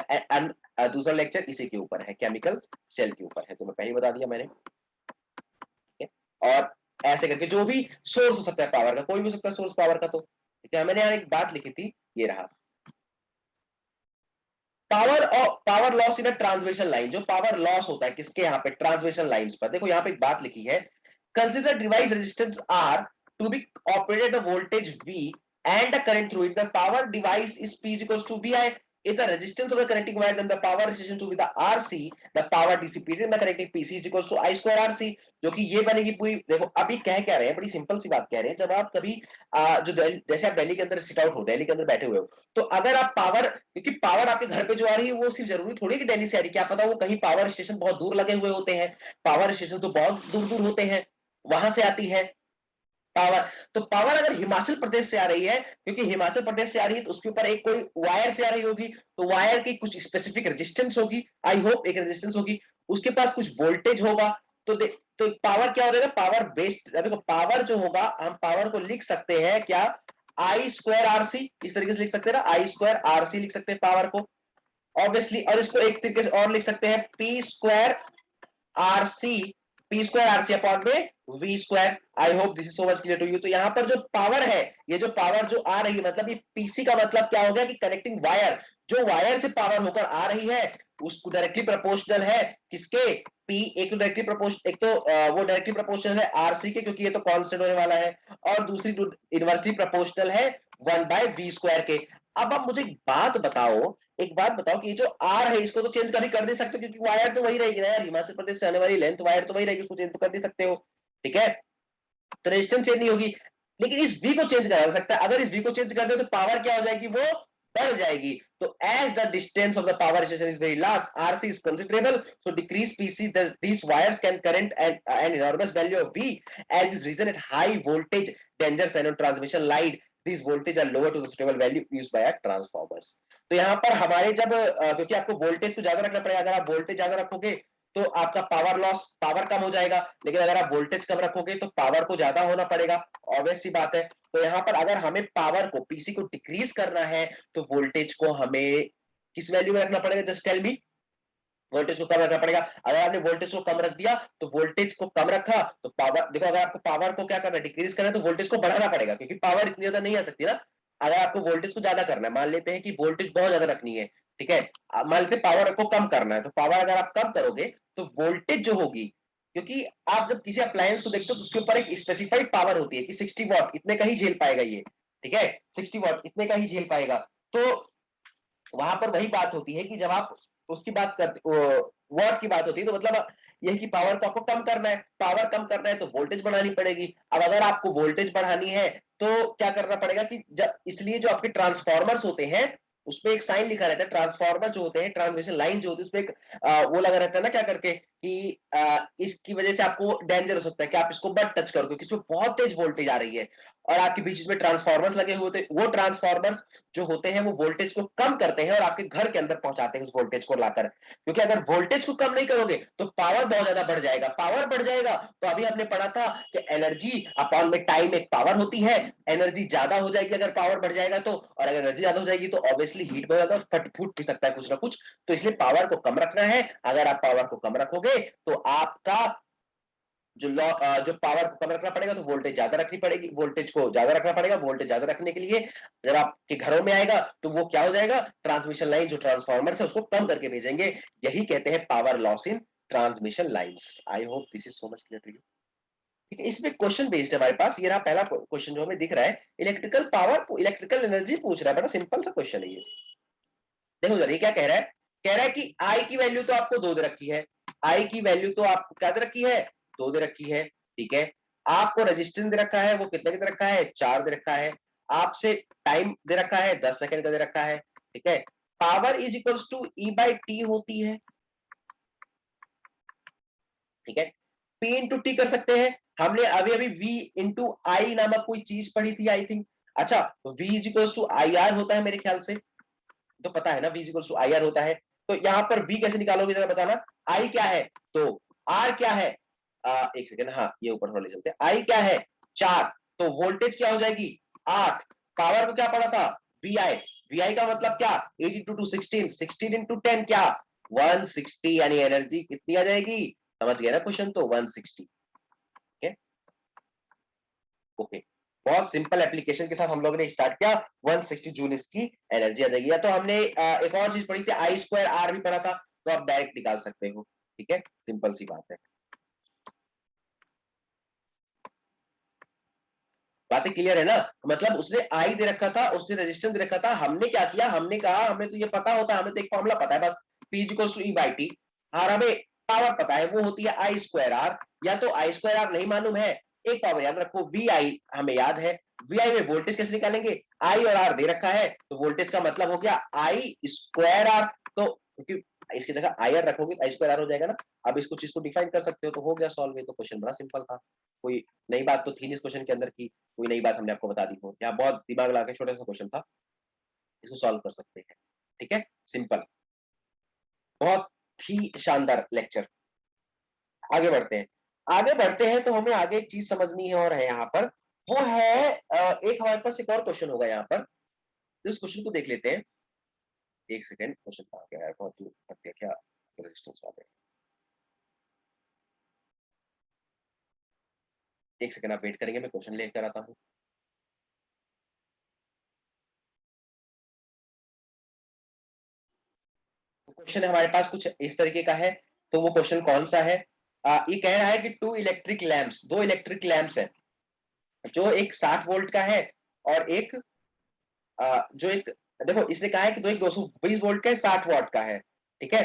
दूसरा लेक्चर इसी के ऊपर है, केमिकल सेल के ऊपर है, तो मैं पहले बता दिया मैंने, ठीक है। और ऐसे करके जो भी सोर्स हो सकता है पावर का, कोई भी हो सकता है सोर्स पावर का, तो ठीक है। मैंने यहाँ एक बात लिखी थी, ये रहा, पावर और पावर लॉस इन अ ट्रांसमिशन लाइन, जो पावर लॉस होता है किसके यहाँ पे, ट्रांसमिशन लाइंस पर। देखो यहाँ पे एक बात लिखी है, consider device resistance R to be operated a voltage V and a current through it, the power device is P is equals to VI। If the resistance of the connecting wire then the power resistance to be the RC, the power dissipated in the connecting PC is equals to I square RC, जो कि ये बनेगी पूरी। देखो अभी कह क्या रहे हैं, बड़ी सिंपल सी बात कह रहे हैं। जब आप कभी जो जैसे आप दिल्ली के अंदर सिट आउट हो, दिल्ली के अंदर बैठे हुए हो, तो अगर आप पावर, क्योंकि पावर आपके घर पे जो आ रही है वो सिर्फ जरूरी थोड़ी कि दिल्ली से आ रही है, क्या पता वो कहीं पावर स्टेशन बहुत दूर लगे हुए होते हैं, पावर स्टेशन तो बहुत दूर दूर होते हैं, वहां से आती है पावर। तो पावर अगर हिमाचल प्रदेश से आ रही है, क्योंकि हिमाचल प्रदेश से आ रही है तो उसके ऊपर एक कोई वायर से आ रही होगी, तो वायर की कुछ स्पेसिफिक रेजिस्टेंस होगी, आई होप एक रेजिस्टेंस होगी, उसके पास कुछ वोल्टेज होगा। तो पावर क्या हो जाएगा, पावर बेस्ड। देखो पावर जो होगा, हम पावर को लिख सकते हैं क्या, आई स्क्वायर आरसी, इस तरीके से लिख सकते हैं ना, आई स्क्वायर आरसी लिख सकते हैं पावर को ऑब्वियसली। और इसको एक तरीके से और लिख सकते हैं, P square RC, P square RC upon में V square. I hope this is so much clear to you. तो यहाँ पर जो पावर है, ये जो पावर जो आ रही है, मतलब ये पीसी का मतलब क्या हो गया कि कनेक्टिंग वायर, जो वायर से पावर होकर आ रही है उसको डायरेक्टली प्रोपोर्शनल है किसके, पी, एक तो डायरेक्टली प्रोपोर्शनल, एक तो वो डायरेक्टली प्रोपोर्शनल है आरसी के, क्योंकि ये तो कांस्टेंट होने वाला है, और दूसरी इनवर्सली प्रोपोर्शनल है 1/v स्क्वायर के। अब आप मुझे एक बात बताओ कि ये जो आर है इसको तो चेंज कभी कर नहीं सकते, क्योंकि वायर तो वही रहेगी ना यार, हिमाचल प्रदेश से आने वाली लेंथ वायर तो वही रहेगी, उसको चेंज तो कर नहीं सकते हो, ठीक है, तो रेजिस्टेंस चेंज नहीं होगी। लेकिन इस वी को चेंज करा सकता है, अगर इस वी को चेंज कर दे तो पावर क्या हो जाएगी, वो बढ़ जाएगी। तो as the distance of the power station is very large, RC is considerable, so decrease PC these wires can current an enormous value of V, as is reason at high voltage dangers and on transmission line these voltage are lower to the suitable value used by our transformers। तो यहाँ पर हमारे जब क्योंकि आपको voltage को ज्यादा रखना पड़ेगा, अगर आप वोल्टेज ज्यादा रखोगे तो आपका पावर लॉस, पावर कम हो जाएगा, लेकिन अगर आप वोल्टेज कम रखोगे तो पावर को ज्यादा होना पड़ेगा, ऑब्वियस सी बात है। तो यहाँ पर अगर हमें पावर को, पीसी को डिक्रीज करना है तो वोल्टेज को हमें किस वैल्यू में रखना पड़ेगा, जस्ट टेल मी, वोल्टेज को कम रखना पड़ेगा। अगर आपने वोल्टेज को कम रख दिया तो वोल्टेज को कम रखा तो पावर, देखो अगर आपको पावर को क्या करना है, डिक्रीज करना है, तो वोल्टेज को बढ़ाना पड़ेगा, क्योंकि पावर इतनी ज्यादा नहीं आ सकती ना। अगर आपको वोल्टेज को ज्यादा करना है, मान लेते हैं कि वोल्टेज बहुत ज्यादा रखनी है, ठीक है, मान लेते हैं पावर को कम करना है, तो पावर अगर आप कम करोगे तो वोल्टेज जो होगी, क्योंकि आप जब किसी अप्लायंस को देखते हो तो उसके ऊपर एक स्पेसिफाइड पावर होती है कि 60 वॉट इतने का ही झेल पाएगा ये, ठीक है, 60 वॉट इतने का ही झेल पाएगा। तो वहां पर वही बात होती है कि जब आप उसकी बात करते, वॉट की बात होती है, तो मतलब यही कि पावर को आपको कम करना है, पावर कम करना है तो वोल्टेज बढ़ानी पड़ेगी। अब अगर आपको वोल्टेज बढ़ानी है तो क्या करना पड़ेगा कि जब, इसलिए जो आपके ट्रांसफॉर्मर्स होते हैं उसमें एक साइन लिखा रहता है, ट्रांसफॉर्मर जो होते हैं, ट्रांसमिशन लाइन जो होती है उसमें एक वो लगा रहता है ना, क्या करके कि इसकी वजह से आपको डेंजर हो सकता है कि आप इसको मत टच करो, क्योंकि इसमें बहुत तेज वोल्टेज आ रही है, और आपके बीच में ट्रांसफॉर्मर्स लगे हुए होते हैं, वो ट्रांसफॉर्मर्स जो होते हैं वो वोल्टेज को कम करते हैं और आपके घर के अंदर पहुंचाते हैं उस वोल्टेज को लाकर। क्योंकि अगर वोल्टेज को कम नहीं करोगे तो पावर बहुत ज्यादा बढ़ जाएगा, पावर बढ़ जाएगा तो अभी हमने पढ़ा था कि एनर्जी अपॉन में टाइम एक पावर होती है, एनर्जी ज्यादा हो जाएगी अगर पावर बढ़ जाएगा तो, और अगर एनर्जी ज्यादा हो जाएगी तो ऑब्वियसली हीट बढ़ जाता है और फट फूट भी सकता है कुछ ना कुछ। तो इसलिए पावर को कम रखना है, अगर आप पावर को कम रखोगे तो आपका जो पावर को कम रखना पड़ेगा तो वोल्टेज ज्यादा रखनी पड़ेगी, वोल्टेज को ज्यादा रखना पड़ेगा। वोल्टेज ज्यादा रखने के लिए जब आपके घरों में आएगा तो वो क्या हो जाएगा, ट्रांसमिशन लाइन जो ट्रांसफॉर्मर है उसको कम करके भेजेंगे, यही कहते हैं power loss in transmission lines. I hope this is so much clear to you. ठीक है, इसमें क्वेश्चन बेस्ड है हमारे पास, ये रहा पहला क्वेश्चन जो हमें दिख रहा है, इलेक्ट्रिकल पावर, इलेक्ट्रिकल एनर्जी पूछ रहा है, बड़ा सिंपल सा क्वेश्चन है ये। देखो जरा ये क्या कह रहा है, कह रहा है कि आई की वैल्यू तो आपको 2 दे रखी है, आई की वैल्यू तो आपको क्या दे रखी है, 2 दे रखी है, ठीक है, आपको रेजिस्टेंस दे रखा है, वो कितने का दे रखा है, 4 दे रखा है, आपसे टाइम दे रखा है 10 सेकंड का दे रखा है, ठीक है, power is equals to E by T होती है, ठीक है, पी इंटू टी कर सकते हैं, हमने अभी अभी वी इंटू आई नामक कोई चीज पढ़ी थी आई थिंक, अच्छा, V is equals to I R होता है मेरे ख्याल से, तो पता है ना v equals to I R होता है। तो यहां पर v कैसे निकालोगे जरा बताना, i क्या है, तो r क्या है, एक सेकंड, हाँ ये ऊपर थोड़ा ले चलते हैं, i क्या है 4, तो वोल्टेज क्या हो जाएगी 8, पावर को क्या पड़ा था vi, vi का मतलब क्या 8 इंटू 2 16, 16 इंटू 10 क्या 160, यानी एनर्जी कितनी आ जाएगी, समझ गया ना क्वेश्चन, तो 160, ओके ओके। बहुत सिंपल एप्लीकेशन के साथ हम लोगों ने स्टार्ट किया, 160 जूल इसकी एनर्जी आ जाएगी। या तो हमने एक और चीज पढ़ी थी, आई स्क्वायर आर भी पढ़ा था, तो आप डायरेक्ट निकाल सकते हो, ठीक है, सिंपल सी बात है। बातें क्लियर है ना? मतलब उसने आई दे रखा था, उसने रेजिस्टेंस दे रखा था, हमने क्या किया, हमने कहा हमें तो ये पता होता है, हमें तो एक फॉर्मूला पता है बस, P equals to E by T, और हमें पावर पता है वो होती है आई स्क्वायर आर, या तो आई स्क्वायर आर नहीं मालूम है, एक पावर याद रखो वी आई हमें याद है, वी आई में वोल्टेज कैसे निकालेंगे, आई और आर दे रखा है तो वोल्टेज का मतलब हो गया आई स्क्वायर आर, तो क्योंकि इसकी जगह आई आर रखोगे आई स्क्वायर आर हो जाएगा ना। अब इसको चीज को डिफाइन कर सकते हो तो हो गया सॉल्व, तो क्वेश्चन बड़ा सिंपल था, कोई नई बात तो थी नहीं इस क्वेश्चन के अंदर की, कोई नई बात हमने आपको बता दी हो, यहाँ बहुत दिमाग लगा के छोटा सा क्वेश्चन था, इसको सॉल्व कर सकते हैं, ठीक है, सिंपल, बहुत ही शानदार लेक्चर। आगे बढ़ते हैं, आगे बढ़ते हैं तो हमें आगे एक चीज समझनी है और है यहाँ पर, वो है एक हमारे पास एक और क्वेश्चन होगा यहाँ पर, तो इस क्वेश्चन को देख लेते हैं। एक सेकेंड, क्वेश्चन कहाँ गया है, बहुत दूर रख दिया क्या, रेजिस्टेंस वाले, एक सेकेंड आप वेट करेंगे, मैं क्वेश्चन लेकर आता हूँ। क्वेश्चन हमारे पास कुछ इस तरीके का है, तो वो क्वेश्चन कौन सा है, ये कह रहा है कि टू इलेक्ट्रिक लैंप्स, दो इलेक्ट्रिक लैंप्स है, जो एक 60 वोल्ट का है और एक जो एक, देखो इसने कहा है कि दो एक 220 वोल्ट का है, 60 वाट का है, ठीक है,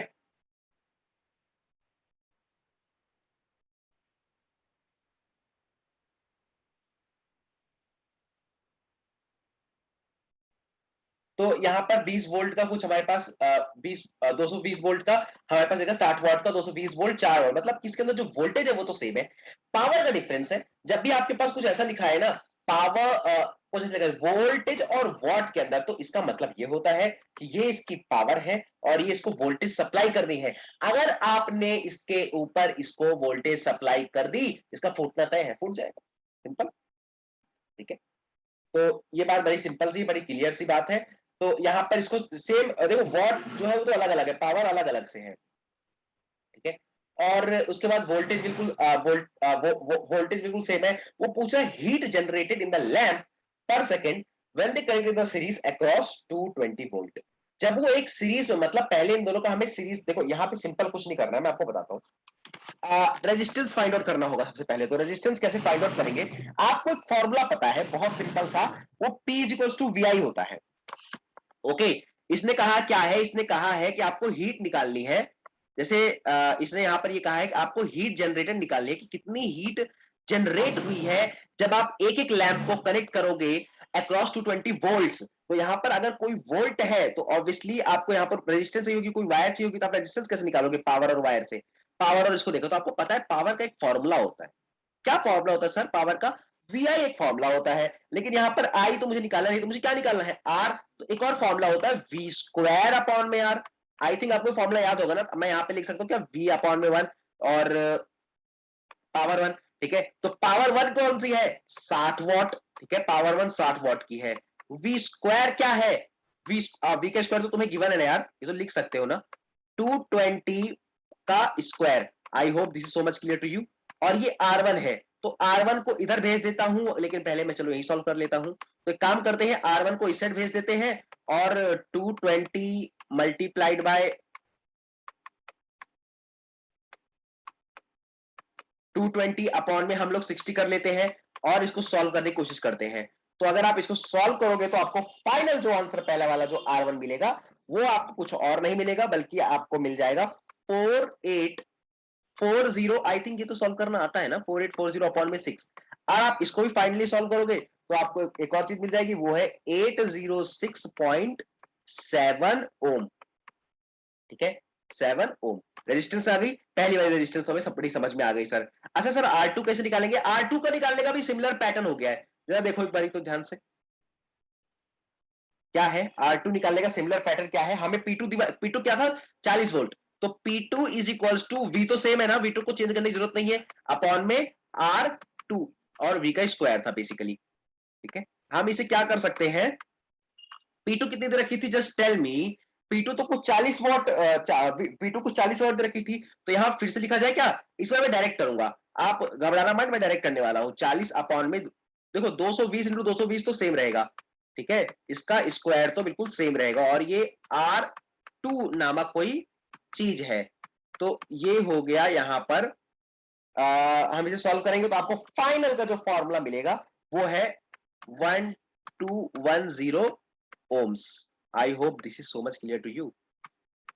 तो यहाँ पर 20 वोल्ट का कुछ हमारे पास 220 वोल्ट का हमारे पास है, 60 वाट का 220 वोल्ट 4 वाट, मतलब किसके अंदर जो वोल्टेज है वो तो सेम है, पावर का डिफरेंस है। जब भी आपके पास कुछ ऐसा लिखा है ना, पावर कुछ ऐसा लिखा है वोल्टेज और वॉट के अंदर, तो इसका मतलब ये होता है कि ये इसकी पावर है और ये इसको वोल्टेज सप्लाई करनी है। अगर आपने इसके ऊपर इसको वोल्टेज सप्लाई कर दी, इसका फूटना तय है, फूट जाएगा, सिंपल, ठीक है। तो ये बात बड़ी सिंपल सी, बड़ी क्लियर सी बात है। तो यहाँ पर इसको सेम देखो, वॉट जो है वो तो अलग अलग है, पावर अलग अलग से है, ठीक है, और उसके बाद वोल्टेज बिल्कुल वोल्टेज बिल्कुल सेम है। वो पूछ रहा है heat generated in the lamp per second when they connect the series across 220 volt. जब वो एक सीरीज में, मतलब पहले इन दोनों का हमें सीरीज, देखो यहाँ पे सिंपल कुछ नहीं करना है, मैं आपको बताता हूँ, रेजिस्टेंस फाइंड आउट करना होगा सबसे पहले। तो रेजिस्टेंस कैसे फाइंड आउट करेंगे, आपको एक फॉर्मूला पता है बहुत सिंपल सा, वो P इक्वल्स टू VI होता है, ओके। इसने कहा क्या है, इसने कहा है कि आपको हीट निकालनी है, जैसे इसने यहां पर ये कहा है कि आपको हीट जनरेटर निकालनी है कि कितनी हीट जनरेट हुई है जब आप एक एक लैंप को कनेक्ट करोगे अक्रॉस 220 वोल्ट्स। तो यहां पर अगर कोई वोल्ट है तो ऑब्वियसली आपको यहां पर रेजिस्टेंस चाहिए होगी, कोई वायर चाहिए होगी, तो आप रेजिस्टेंस कैसे निकालोगे, पावर और वायर से, पावर और इसको देखो, तो आपको पता है पावर का एक फॉर्मूला होता है, क्या फॉर्मूला होता है सर पावर का, वी आई एक फॉर्मूला होता है, लेकिन यहां पर आई तो मुझे निकालना नहीं, तो मुझे क्या निकालना है, आर, तो एक और फॉर्मूला होता है वी स्क्वायर अपॉन में आर। आई थिंक आपको फॉर्मूला याद होगा ना, मैं यहां पे लिख सकता हूं क्या, वी अपॉन में 1 और पावर 1, ठीक है। तो पावर 1 कौन सी है, 60 वॉट, ठीक है, पावर 1 60 वॉट की है। वी स्क्वायर क्या है, वी वी का स्क्वायर तो तुम्हें गिवन है ना यार, ये तो लिख सकते हो ना, 220 का square, I hope this is so much clear to you. और ये R1 है, तो R1 को इधर भेज देता हूं, लेकिन पहले मैं चलो यही सॉल्व कर लेता हूं। तो एक काम करते हैं, R1 को इस साइड भेज देते हैं और 220 मल्टीप्लाइड बाय 220 अपॉन में हम लोग 60 कर लेते हैं और इसको सॉल्व करने की कोशिश करते हैं। तो अगर आप इसको सॉल्व करोगे तो आपको फाइनल जो आंसर पहला वाला जो R1 मिलेगा, वो आपको कुछ और नहीं मिलेगा, बल्कि आपको मिल जाएगा 4840। आई थिंक ये तो सॉल्व करना आता है ना, 4840 अपॉन में 6। और आप इसको भी फाइनली सॉल्व करोगे तो आपको एक और चीज मिल जाएगी, वो है 806.7 ओम, ठीक है, 7 ओम रेजिस्टेंस आ गई, पहली वाली रेजिस्टेंस तो हमें सब बड़ी समझ में आ गई सर। अच्छा सर R2 कैसे निकालेंगे, R2 का निकालने का भी सिमिलर पैटर्न हो गया है, जरा देखो एक बार तो ध्यान से, क्या है R2 निकालने का सिमिलर पैटर्न क्या है, हमें P2 क्या था 40 वोल्ट, तो P2 is equals to, V तो सेम है ना, V2 को चेंज करने की जरूरत नहीं है, अपॉन में R2 और V का स्क्वायर था बेसिकली, ठीक है। हम इसे क्या कर सकते हैं, P2 कितनी दे रखी थी, जस्ट टेल मी, P2 तो कुछ 40 वॉट, P2 कुछ 40 वॉट दे रखी थी, तो यहां फिर से लिखा जाए क्या, इसमें मैं डायरेक्ट करूंगा, आप घबराना मत, मैं डायरेक्ट करने वाला हूं, 40 अपॉन में, देखो 220 इंटू 220 तो सेम रहेगा, ठीक है, इसका स्क्वायर तो बिल्कुल सेम रहेगा, और ये R2 नामक कोई चीज है, तो ये हो गया यहां पर, हम इसे सॉल्व करेंगे तो आपको फाइनल का जो फॉर्मूला मिलेगा वो है 1210 ohms. I hope this is so much clear to you.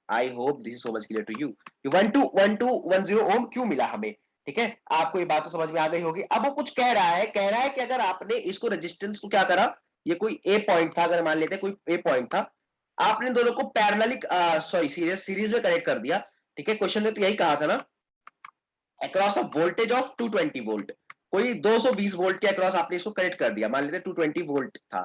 I hope this is so much clear to you. 1210 ओम क्यों मिला हमें, ठीक है, आपको ये बात तो समझ में आ गई होगी। अब वो कुछ कह रहा है कि अगर आपने इसको रेजिस्टेंस को क्या करा, ये कोई ए पॉइंट था, अगर मान लेते हैं कोई ए पॉइंट था, आपने दोनों को पैरेलली सॉरी सीरीज में कनेक्ट कर दिया, ठीक है। क्वेश्चन में तो यही कहा था ना, across a voltage of 220 volt, कोई 220 वोल्ट के अक्रॉस आपने इसको कनेक्ट कर दिया, मान लेते 220 वोल्ट था,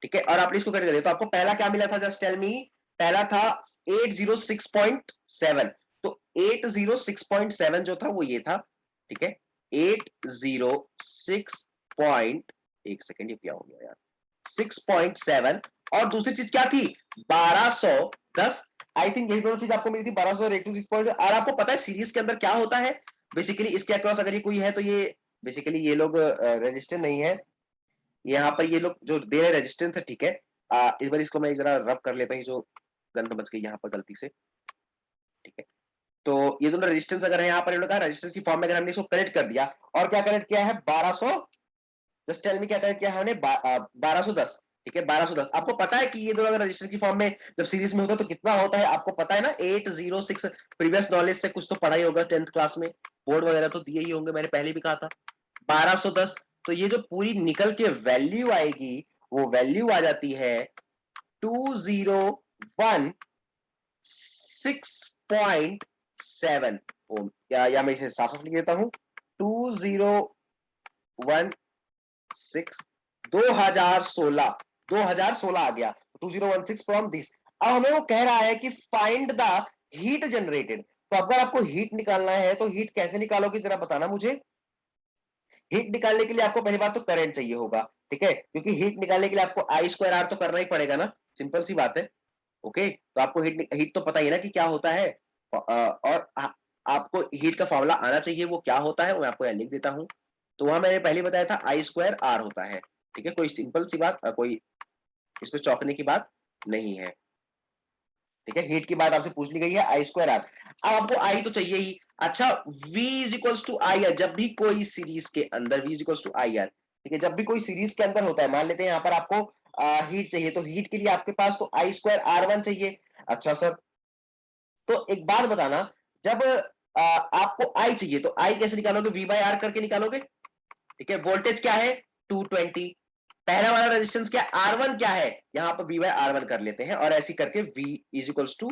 ठीक है, और आपने इसको कनेक्ट कर दिया, तो आपको पहला क्या मिला था, जस्ट टेल मी। पहला था 806.7, तो 806.7 जो था वो ये था, ठीक है, 806 पॉइंट, एक सेकेंड, ये क्या हो गया यार, 6.7, और दूसरी चीज क्या थी, 1210। आई थिंक यही दोनों चीज आपको मिली थी, 1200 और 806 और आपको पता है सीरीज के अंदर क्या होता है बेसिकली, इसके अक्रॉस अगर ये कोई है तो ये बेसिकली ये लोग रेजिस्टेंस नहीं है, यहाँ पर ये लोग जो दे रहे रेजिस्टेंस है, ठीक है। इस बार इसको मैं जरा रब कर लेता हूँ, जो गंद बच गई यहाँ पर गलती से, ठीक है। तो ये दोनों रेजिस्टेंस अगर है यहाँ पर, इन्होंने कहा रेजिस्टेंस की फॉर्म में अगर हमने इसको कनेक्ट कर दिया, और क्या कनेक्ट किया है, 1200, जस्ट टेल मी क्या कनेक्ट किया है हमने, 1210, ठीक है, 1210। आपको पता है कि ये दोनों अगर रजिस्टर की फॉर्म में जब सीरीज में होता है तो कितना होता है, आपको पता है ना, 806, प्रीवियस नॉलेज से कुछ तो पढ़ा ही होगा 10th क्लास में, बोर्ड वगैरह तो दिए ही होंगे, मैंने पहले भी कहा था 1210। तो ये जो पूरी निकल के वैल्यू आएगी, वो वैल्यू आ जाती है 2016.7 ओम, या मैं इसे साफ साफ लिख देता हूं, 2016, 2016 आ गया, 2016 फ्रॉम दिस। अब हमें वो कह रहा है कि फाइंड द हीट जनरेटेड, तो अगर आपको हीट निकालना है तो हीट कैसे निकालोगे जरा बताना मुझे। हीट निकालने के लिए आपको पहली बात तो करंट चाहिए होगा, ठीक है, क्योंकि हीट निकालने के लिए आपको आई स्क्वायर आर तो करना ही पड़ेगा ना, सिंपल सी बात है। ओके, तो आपको हीट तो पता ही है ना कि क्या होता है, और आपको हीट का फॉर्मूला आना चाहिए, वो क्या होता है वो मैं आपको यहाँ लिख देता हूं। तो वहां मैंने पहले बताया था आई स्क्वायर आर होता है, ठीक है, कोई सिंपल सी बात, कोई इसमें चौंकने की बात नहीं है, ठीक है। हीट की बात आपसे पूछ ली गई है, आई स्क्वायर आर। अब आपको आई तो चाहिए ही, अच्छा, V is equals to I R, जब भी कोई सीरीज के अंदर V is equals to I R, ठीक है, जब भी कोई सीरीज के अंदर होता है, मान लेते हैं यहाँ पर आपको हीट चाहिए, तो हीट के लिए आपके पास तो आई स्क्वायर आर वन चाहिए। अच्छा सर, तो एक बात बताना, जब आपको आई चाहिए तो आई कैसे निकालोगे, V बाय आर करके निकालोगे, ठीक है। वोल्टेज क्या है, 220, पहला वाला रेजिस्टेंस क्या है, R1 क्या है, यहां पर V बाय R1 कर लेते हैं, और ऐसी करके V is equals to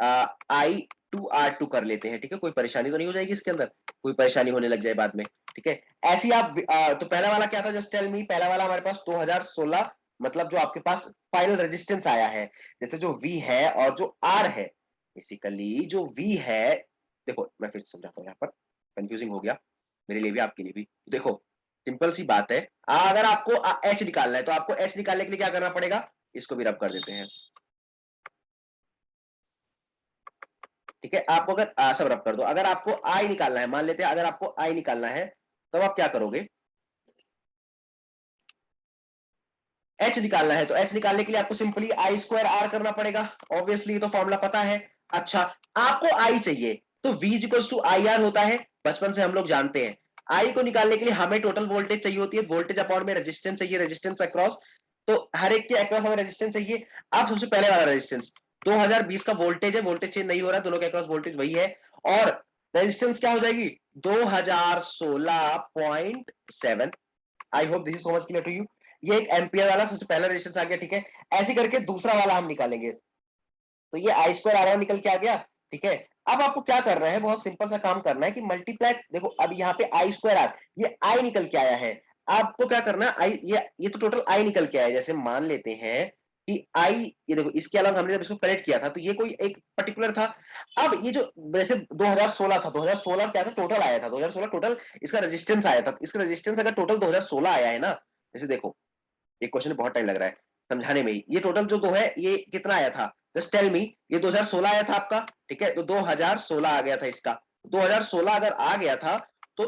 I2R2 कर लेते हैं, ठीक है। कोई परेशानी तो नहीं हो जाएगी इसके अंदर, कोई परेशानी होने लग जाए बाद में, ठीक है। ऐसी आप तो पहला वाला क्या था, जस्ट टेल मी, पहला वाला हमारे पास 2016, मतलब जो आपके पास फाइनल रेजिस्टेंस आया है, जैसे जो V है और जो R है, बेसिकली जो V है, देखो मैं फिर से समझाता हूँ, यहाँ पर कंफ्यूजिंग हो गया मेरे लिए भी आपके लिए भी। देखो सिंपल सी बात है, अगर आपको H निकालना है तो आपको H निकालने के लिए क्या करना पड़ेगा, इसको भी रब कर देते हैं, ठीक है। आपको अगर सब रब कर दो, अगर आपको आई निकालना है, मान लेते हैं अगर आपको आई निकालना है, तब आप क्या करोगे, एच निकालना है, तो एच निकालने के लिए आपको सिंपली आई स्क्वायर आर करना पड़ेगा, ऑब्वियसली तो फॉर्मूला पता है। अच्छा, आपको आई चाहिए तो V equals to I R होता है, बचपन से हम लोग जानते हैं। आई को निकालने के लिए हमें टोटल वोल्टेज चाहिए होती है, वोल्टेज अपॉन में रेजिस्टेंस चाहिए, रेजिस्टेंस अक्रॉस, तो हर एक के अक्रॉस हमें रेजिस्टेंस चाहिए। अब सबसे पहले वाला रेजिस्टेंस 2020 का वोल्टेज है, वोल्टेज चेंज नहीं हो रहा, दोनों के अक्रॉस वोल्टेज वही है, और रेजिस्टेंस क्या हो जाएगी 2016.7। I hope this is so much clear to you. ये एक एम्पियर वाला सबसे पहला रेजिस्टेंस आ गया, ठीक है। ऐसे करके दूसरा वाला हम निकालेंगे, तो ये आई स्क्वायर आर वन निकल के आ गया, ठीक है। अब आपको क्या करना है, बहुत सिंपल सा काम करना है कि मल्टीप्लाई, देखो अब यहाँ पे आई स्क्वायर आर, ये आई निकल के आया है, आपको क्या करना है, आई ये तो टोटल आई निकल के आया है, जैसे मान लेते हैं कि आई, ये देखो इसके अलावा हमने जब इसको कनेक्ट किया था तो ये कोई एक पर्टिकुलर था। अब ये जो जैसे 2016 था, 2016 क्या था, टोटल आया था 2016 टोटल, इसका रेजिस्टेंस आया था, इसका रेजिस्टेंस अगर टोटल 2016 आया है ना, जैसे देखो एक क्वेश्चन में बहुत टाइम लग रहा है समझाने में ही, ये टोटल जो दो है ये कितना आया था, जस्ट टेल मी, ये 2016 आया था आपका, ठीक है, तो 2016 आ गया था इसका, 2016 अगर आ गया था तो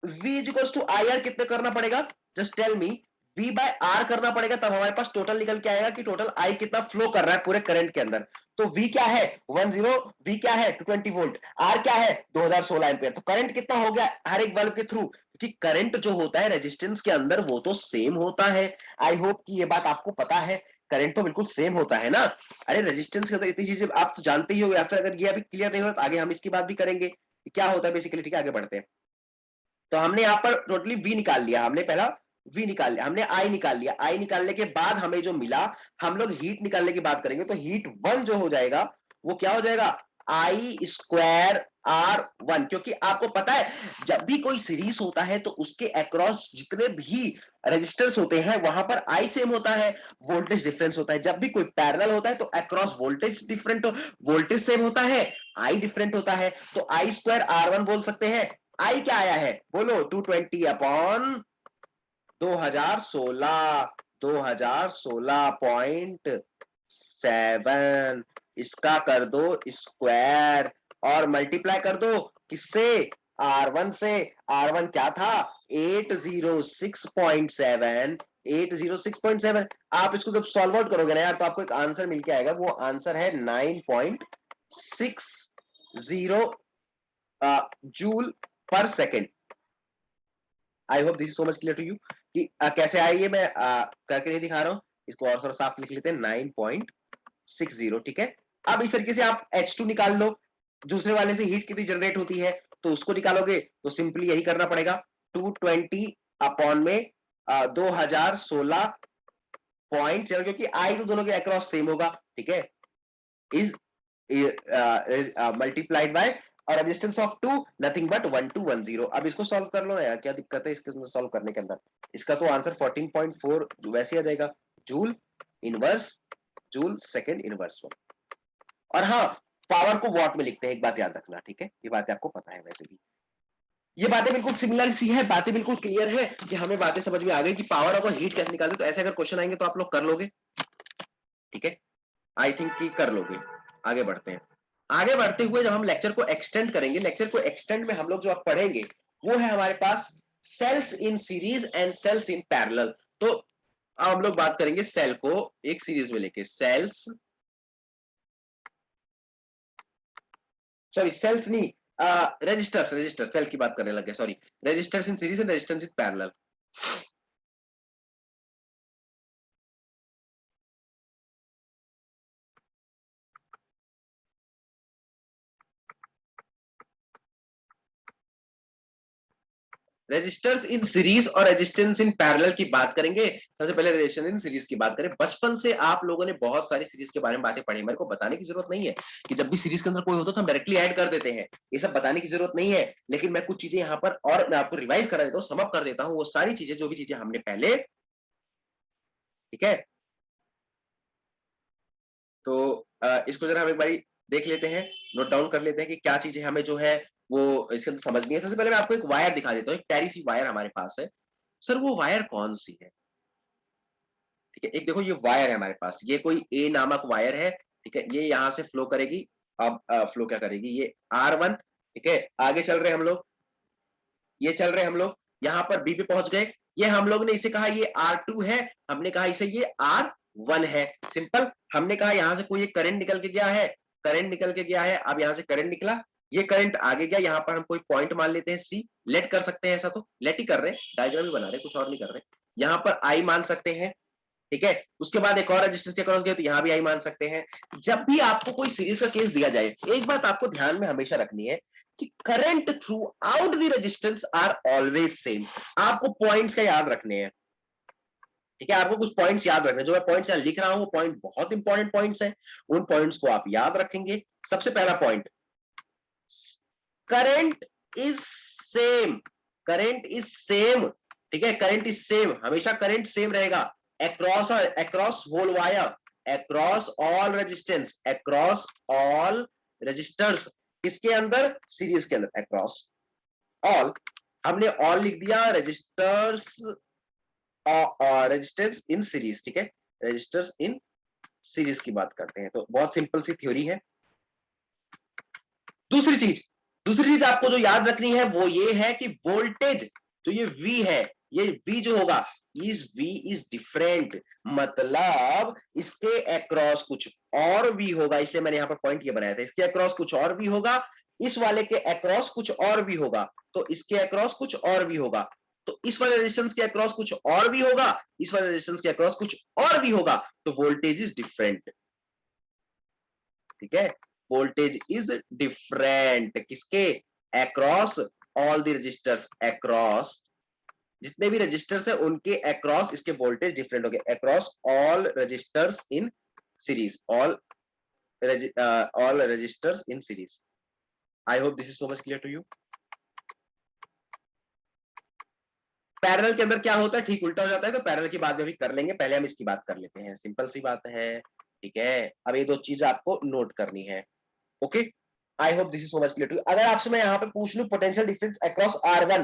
V equals to I R कितने करना पड़ेगा, just tell me, V by R करना पड़ेगा, तब हमारे पास टोटल निकल के आएगा कि टोटल I कितना फ्लो कर रहा है पूरे करंट के अंदर। तो V क्या है 10, V क्या है 220 वोल्ट, R क्या है 2016 एम्पियर। तो करंट कितना हो गया हर एक बल्ब के थ्रू, क्योंकि करंट जो होता है रेजिस्टेंस के अंदर वो तो सेम होता है। आई होप कि ये बात आपको पता है, करंट तो बिल्कुल सेम होता है ना। अरे रेजिस्टेंस के अंदर इतनी चीजें आप तो जानते ही हो, या फिर अगर ये अभी क्लियर नहीं हो तो आगे हम इसकी बात भी करेंगे क्या होता है बेसिकली। ठीक है, आगे बढ़ते हैं। तो हमने यहाँ पर टोटली V निकाल लिया, हमने पहला V निकाल लिया, हमने I निकाल लिया। I निकालने के बाद हमें जो मिला, हम लोग हीट निकालने की बात करेंगे। तो हीट 1 जो हो जाएगा वो क्या हो जाएगा I स्क्वायर R1, क्योंकि आपको पता है जब भी कोई सीरीज होता है तो उसके अक्रॉस जितने भी रजिस्टर्स होते हैं वहां पर I सेम होता है, वोल्टेज डिफरेंस होता है। जब भी कोई पैरेलल होता है तो across voltage different, voltage same होता है, I डिफरेंट होता है। तो I स्क्वायर R1 बोल सकते हैं। आई क्या आया है बोलो 220 अपॉन 2016, 2016.7, इसका कर दो स्क्वायर और मल्टीप्लाई कर दो किससे R1 से। R1 क्या था 806.7, 806.7। आप इसको जब सॉल्व आउट करोगे ना यार तो आपको एक आंसर मिल के आएगा, वो आंसर है 9.60 joule per second. I hope this is so much clear to you कि कैसे आई है। मैं करके नहीं दिखा रहा हूं, इसको और थोड़ा साफ लिख लेते हैं 9.60। ठीक है, अब इस तरीके से आप H2 निकाल लो, दूसरे वाले से हीट कितनी जनरेट होती है तो उसको निकालोगे तो सिंपली यही करना पड़ेगा 220 अपॉन में 2016.7, क्योंकि आई तो दोनों के अक्रॉस सेम होगा। ठीक है, इज मल्टीप्लाइड बाय और रेजिस्टेंस ऑफ 2 नथिंग बट 1210। अब इसको सॉल्व कर लो ना यार, क्या दिक्कत है इसके सॉल्व करने के अंदर। इसका तो आंसर 14.4 वैसे आ जाएगा joule inverse, joule second inverse 1। और हाँ, पावर को वॉट में लिखते हैं, एक बात याद रखना। ठीक है, ये बातें आपको पता है वैसे भी, ये बातें बिल्कुल सिमिलर सी है, बातें बिल्कुल क्लियर है कि हमें बातें समझ में आ गई कि पावर और हीट कैसे निकालते। तो ऐसे अगर क्वेश्चन आएंगे तो आप लोग कर लोगे। ठीक है, आई थिंक कि कर लोगे। आगे बढ़ते हैं। आगे बढ़ते हुए जब हम लेक्चर को एक्सटेंड करेंगे, लेक्चर को एक्सटेंड में हम लोग जो आप पढ़ेंगे वो है हमारे पास cells in series and cells in parallel. तो हम लोग बात करेंगे सेल को एक सीरीज में लेके, सेल्स, सॉरी सेल्स नहीं, रजिस्टर्स, रजिस्टर सेल की बात करने लगे, sorry, resistors in series and resistors in parallel. Resistors in series और रेजिस्टेंस इन पैरेलल की बात करेंगे। सबसे पहले रेजिस्टेंस इन सीरीज की बात करें। बचपन से आप लोगों ने बहुत सारी सीरीज के बारे में बातें पढ़ी, मेरे को बताने की जरूरत नहीं है कि जब भी सीरीज के अंदर कोई होता तो हम डायरेक्टली ऐड कर देते हैं, ये सब बताने की जरूरत नहीं है। लेकिन मैं कुछ चीजें यहाँ पर और मैं आपको रिवाइज करा देता हूँ, समअप कर देता हूँ वो सारी चीजें, जो भी चीजें हमने पहले, ठीक है। तो इसको जरा हम एक बारी देख लेते हैं, नोट डाउन कर लेते हैं कि क्या चीजें हमें जो है वो इसके अंदर समझनी है। सबसे पहले मैं आपको एक वायर दिखा देता हूँ, एक प्यारी सी वायर हमारे पास है। सर वो वायर कौन सी है? ठीक है, एक देखो ये वायर है हमारे पास, ये कोई ए नामक वायर है। ठीक है, ये यहां से फ्लो करेगी। अब फ्लो क्या करेगी, ये R1। ठीक है, आगे चल रहे हम लोग, ये चल रहे हम लोग, यहाँ पर बी पे पहुंच गए। ये हम लोग ने इसे कहा ये R2 है, हमने कहा इसे ये R1 है। सिंपल, हमने कहा यहां से कोई एक करंट निकल के गया है, करंट निकल के गया है। अब यहां से करंट निकला, ये करंट आगे गया, यहाँ पर हम कोई पॉइंट मान लेते हैं सी, लेट कर सकते हैं, ऐसा तो लेट ही कर रहे हैं, डायग्राम ही बना रहे हैं, कुछ और नहीं कर रहे। यहाँ पर आई मान सकते हैं। ठीक है, उसके बाद एक और रेजिस्टेंस के अक्रॉस गए तो यहां भी आई मान सकते हैं। जब भी आपको कोई सीरीज का केस दिया जाए, एक बात आपको ध्यान में हमेशा रखनी है कि current through out the resistance R always same. आपको पॉइंट्स का याद रखने हैं। ठीक है, आपको कुछ पॉइंट्स याद रखने हैं, जो मैं पॉइंट्स यहां लिख रहा हूं वो पॉइंट बहुत इंपॉर्टेंट पॉइंट्स हैं, उन पॉइंट्स को आप याद रखेंगे। सबसे पहला point, current is same, current is same. ठीक है, करंट इज सेम, हमेशा करंट सेम रहेगा across, across whole wire, across all resistance, across all resistors. किसके अंदर, सीरीज के अंदर, अक्रॉस ऑल। हमने ऑल लिख दिया, रजिस्टर्स, रेजिस्टेंस इन सीरीज। ठीक है, रजिस्टर्स इन सीरीज की बात करते हैं, तो बहुत सिंपल सी थ्योरी है। दूसरी चीज आपको जो याद रखनी है वो ये है कि वोल्टेज जो ये V है, ये V जो होगा इस V इज डिफरेंट, मतलब इसके अक्रॉस कुछ और V होगा, इसलिए मैंने यहाँ पर पॉइंट ये बनाया था, इसके अक्रॉस कुछ और V होगा, इस वाले के अक्रॉस कुछ और भी होगा, तो इसके अक्रॉस कुछ और भी होगा, तो इस वाले रेजिस्टेंस के अक्रॉस कुछ और भी होगा, इस वाले रेजिस्टेंस के अक्रॉस कुछ और भी होगा, तो वोल्टेज इज डिफरेंट। ठीक है, वोल्टेज इज डिफरेंट किसके across, all the resistors across, जितने भी रजिस्टर्स है उनके अक्रॉस इसके वोल्टेज डिफरेंट हो गए, across all resistors in series, all resistors in series. I hope this is so much clear to you. Parallel के अंदर क्या होता है, ठीक उल्टा हो जाता है, तो पैरेलल की बात भी कर लेंगे, पहले हम इसकी बात कर लेते हैं, सिंपल सी बात है। ठीक है, अब ये दो चीज आपको नोट करनी है। Okay, I hope this is so much clear to you. अगर आपसे मैं यहाँ पे पूछ लूं potential difference across R1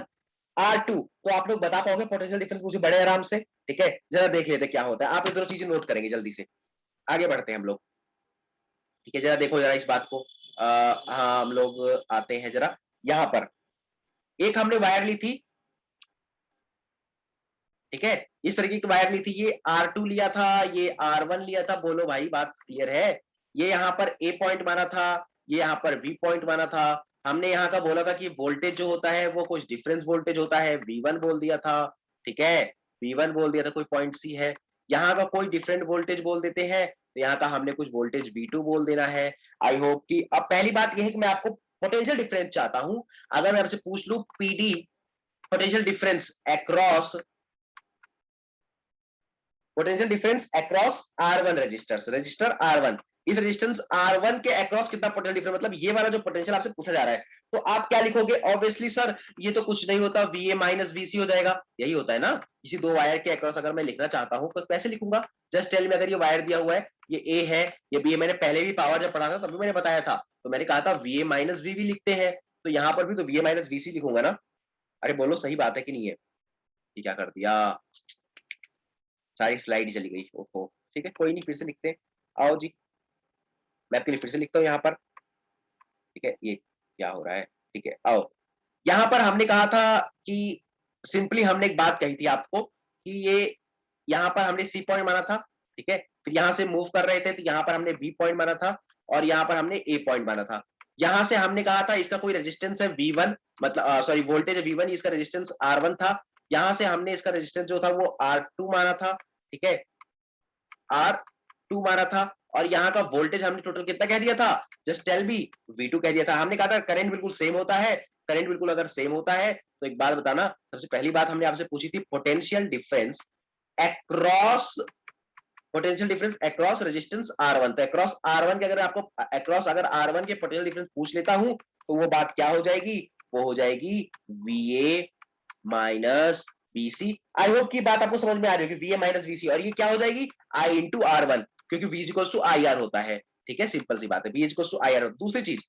R2, तो आप लोग बता पाओगे पोटेंशियल डिफरेंस मुझे बड़े आराम से। ठीक है, जरा देख लेते क्या होता है, आप ये दोनों चीजें नोट करेंगे जल्दी से, आगे बढ़ते हैं हम लोग। ठीक है, जरा देखो जरा इस बात को, हाँ हम लोग आते हैं जरा यहाँ पर, एक हमने वायर ली थी, ठीक है, इस तरीके की वायर ली थी, ये R2 लिया था, ये R1 लिया था, बोलो भाई बात क्लियर है। ये यहाँ पर A पॉइंट माना था, ये यहाँ पर V पॉइंट माना था, हमने यहाँ का बोला था कि वोल्टेज जो होता है वो कुछ डिफरेंस वोल्टेज होता है, V1 बोल दिया था। ठीक है, V1 बोल दिया था, कोई पॉइंट C है, यहाँ का कोई डिफरेंट वोल्टेज बोल देते हैं, तो यहाँ का हमने कुछ वोल्टेज V2 बोल देना है। आई होप कि अब पहली बात यह है कि मैं आपको पोटेंशियल डिफरेंस चाहता हूं, अगर मैं आपसे पूछ लू PD potential difference across, potential difference across R1 resistors, resistor R1, इस रेजिस्टेंस R1 के अक्रॉस कितना पोटेंशियल डिफरेंस, मतलब ये वाला जो पोटेंशियल आपसे पूछा जा रहा है, तो आप क्या लिखोगे, ऑब्वियसली सर ये तो कुछ नहीं होता, VA माइनस VC हो जाएगा, यही होता है ना, किसी दो वायर के अक्रॉस अगर मैं लिखना चाहता हूं तो कैसे लिखूंगा, जस्ट टेल में, अगर ये वायर दिया हुआ है, ये A है, ये B है, मैंने पहले भी पावर जब पढ़ा था तभी मैंने बताया था, तो मैंने कहा था VA माइनस VB लिखते हैं, तो यहाँ पर भी तो VA माइनस VC लिखूंगा ना। अरे बोलो सही बात है कि नहीं है, ये क्या कर दिया, सारी स्लाइड ही चली गई, ओहो। ठीक है, कोई नहीं, फिर से लिखते हैं, आओ जी, मैं आपके लिए फिर से लिखता हूँ यहाँ पर। ठीक है, ये क्या हो रहा है, ठीक है, आओ, यहाँ पर हमने कहा था कि सिंपली हमने एक बात कही थी आपको कि ये यहाँ पर हमने C पॉइंट माना था, ठीक है, फिर यहाँ से मूव कर रहे थे तो यहाँ पर हमने B पॉइंट माना था, और यहाँ पर हमने A पॉइंट माना था। यहाँ से हमने कहा था इसका कोई रेजिस्टेंस है V1, मतलब सॉरी वोल्टेज है V1, इसका रेजिस्टेंस R1 था, यहाँ से हमने इसका रेजिस्टेंस जो था वो R2 माना था। ठीक है, R2 माना था, और यहाँ का वोल्टेज हमने टोटल कितना कह दिया था, जस्ट टेल मी, V2 कह दिया था। हमने कहा था करंट बिल्कुल सेम होता है, करंट बिल्कुल अगर सेम होता है तो एक बात बताना, सबसे पहली बात हमने आपसे पूछी थी potential difference across, potential difference across resistance R1, तो अक्रॉस R1 के अगर आपको अक्रॉस अगर R1 के पोटेंशियल डिफरेंस पूछ लेता हूं तो वो बात क्या हो जाएगी, वो हो जाएगी VA minus VC। I hope की बात आपको समझ में आ रही होगी, VA माइनस VC, और ये क्या हो जाएगी I इंटू R1, क्योंकि V इक्वल्स टू IR होता है। ठीक है, सिंपल सी बात है, V इक्वल्स टू IR। दूसरी चीज,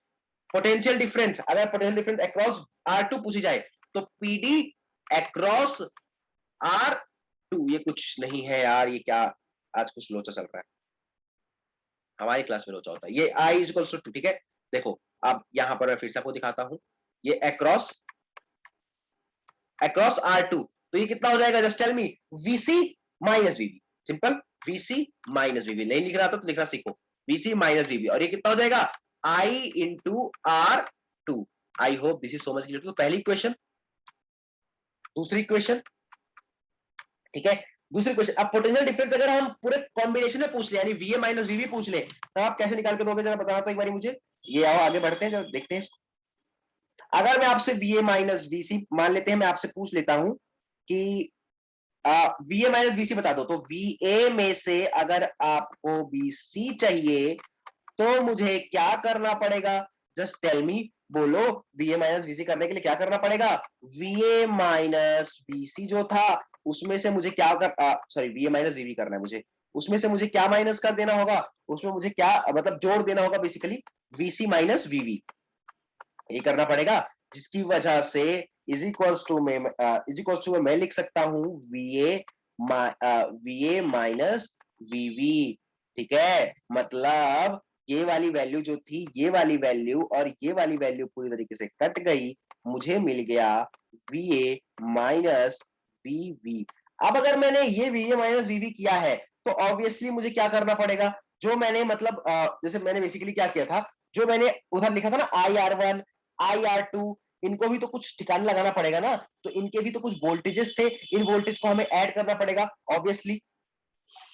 पोटेंशियल डिफरेंस, अगर पोटेंशियल डिफरेंस अक्रॉस R2 पूछी जाए तो PD अक्रॉस R2, ये कुछ नहीं है यार, ये क्या आज कुछ लोचा चल रहा है, हमारी क्लास में लोचा होता है, ये I इज इक्वल्स टू 2। ठीक है, देखो अब यहां पर मैं फिर से आपको दिखाता हूं, ये अक्रॉस अक्रॉस R2, तो ये कितना हो जाएगा, just tell me, VC minus VB, simple, VC minus VB, नहीं लिख रहा तो लिखना सीखो, VC माइनस VB, और ये कितना हो जाएगा I into R2। I hope this is so much clear. तो पहली क्वेश्चन, दूसरी क्वेश्चन, ठीक है, दूसरी क्वेश्चन, अब पोटेंशियल डिफरेंस अगर हम पूरे कॉम्बिनेशन में पूछ ले, यानी VA माइनस VB पूछ ले, तो आप कैसे निकाल के दोगे, जरा बताना तो एक बार मुझे। ये आओ आगे बढ़ते हैं, जरा देखते हैं इसको। अगर मैं आपसे VA माइनस VC मान लेते हैं, मैं आपसे पूछ लेता हूं कि VA माइनस VC बता दो, तो VA में से अगर आपको VC चाहिए तो मुझे क्या करना पड़ेगा, जस्ट टेल मी, बोलो, VA माइनस VC करने के लिए क्या करना पड़ेगा, VA माइनस VC जो था उसमें से मुझे क्या कर, सॉरी VA माइनस VB करना है मुझे, उसमें से मुझे क्या माइनस कर देना होगा, उसमें मुझे क्या मतलब जोड़ देना होगा, बेसिकली VC माइनस VB, ये करना पड़ेगा, जिसकी वजह से इज इक्वल्स टू मैं लिख सकता हूं VA माइनस VB। ठीक है, मतलब ये वाली वैल्यू जो थी, ये वाली वैल्यू और ये वाली वैल्यू पूरी तरीके से कट गई, मुझे मिल गया VA माइनस वीवी। अब अगर मैंने ये वीए माइनस वीवी किया है तो ऑब्वियसली मुझे क्या करना पड़ेगा, जो मैंने मतलब जैसे मैंने बेसिकली क्या किया था, जो मैंने उधर लिखा था ना IR1 IR2, इनको भी तो कुछ ठिकाने लगाना पड़ेगा ना, तो इनके भी तो कुछ वोल्टेजेस थे, इन वोल्टेज को हमें ऐड करना पड़ेगा ऑब्वियसली।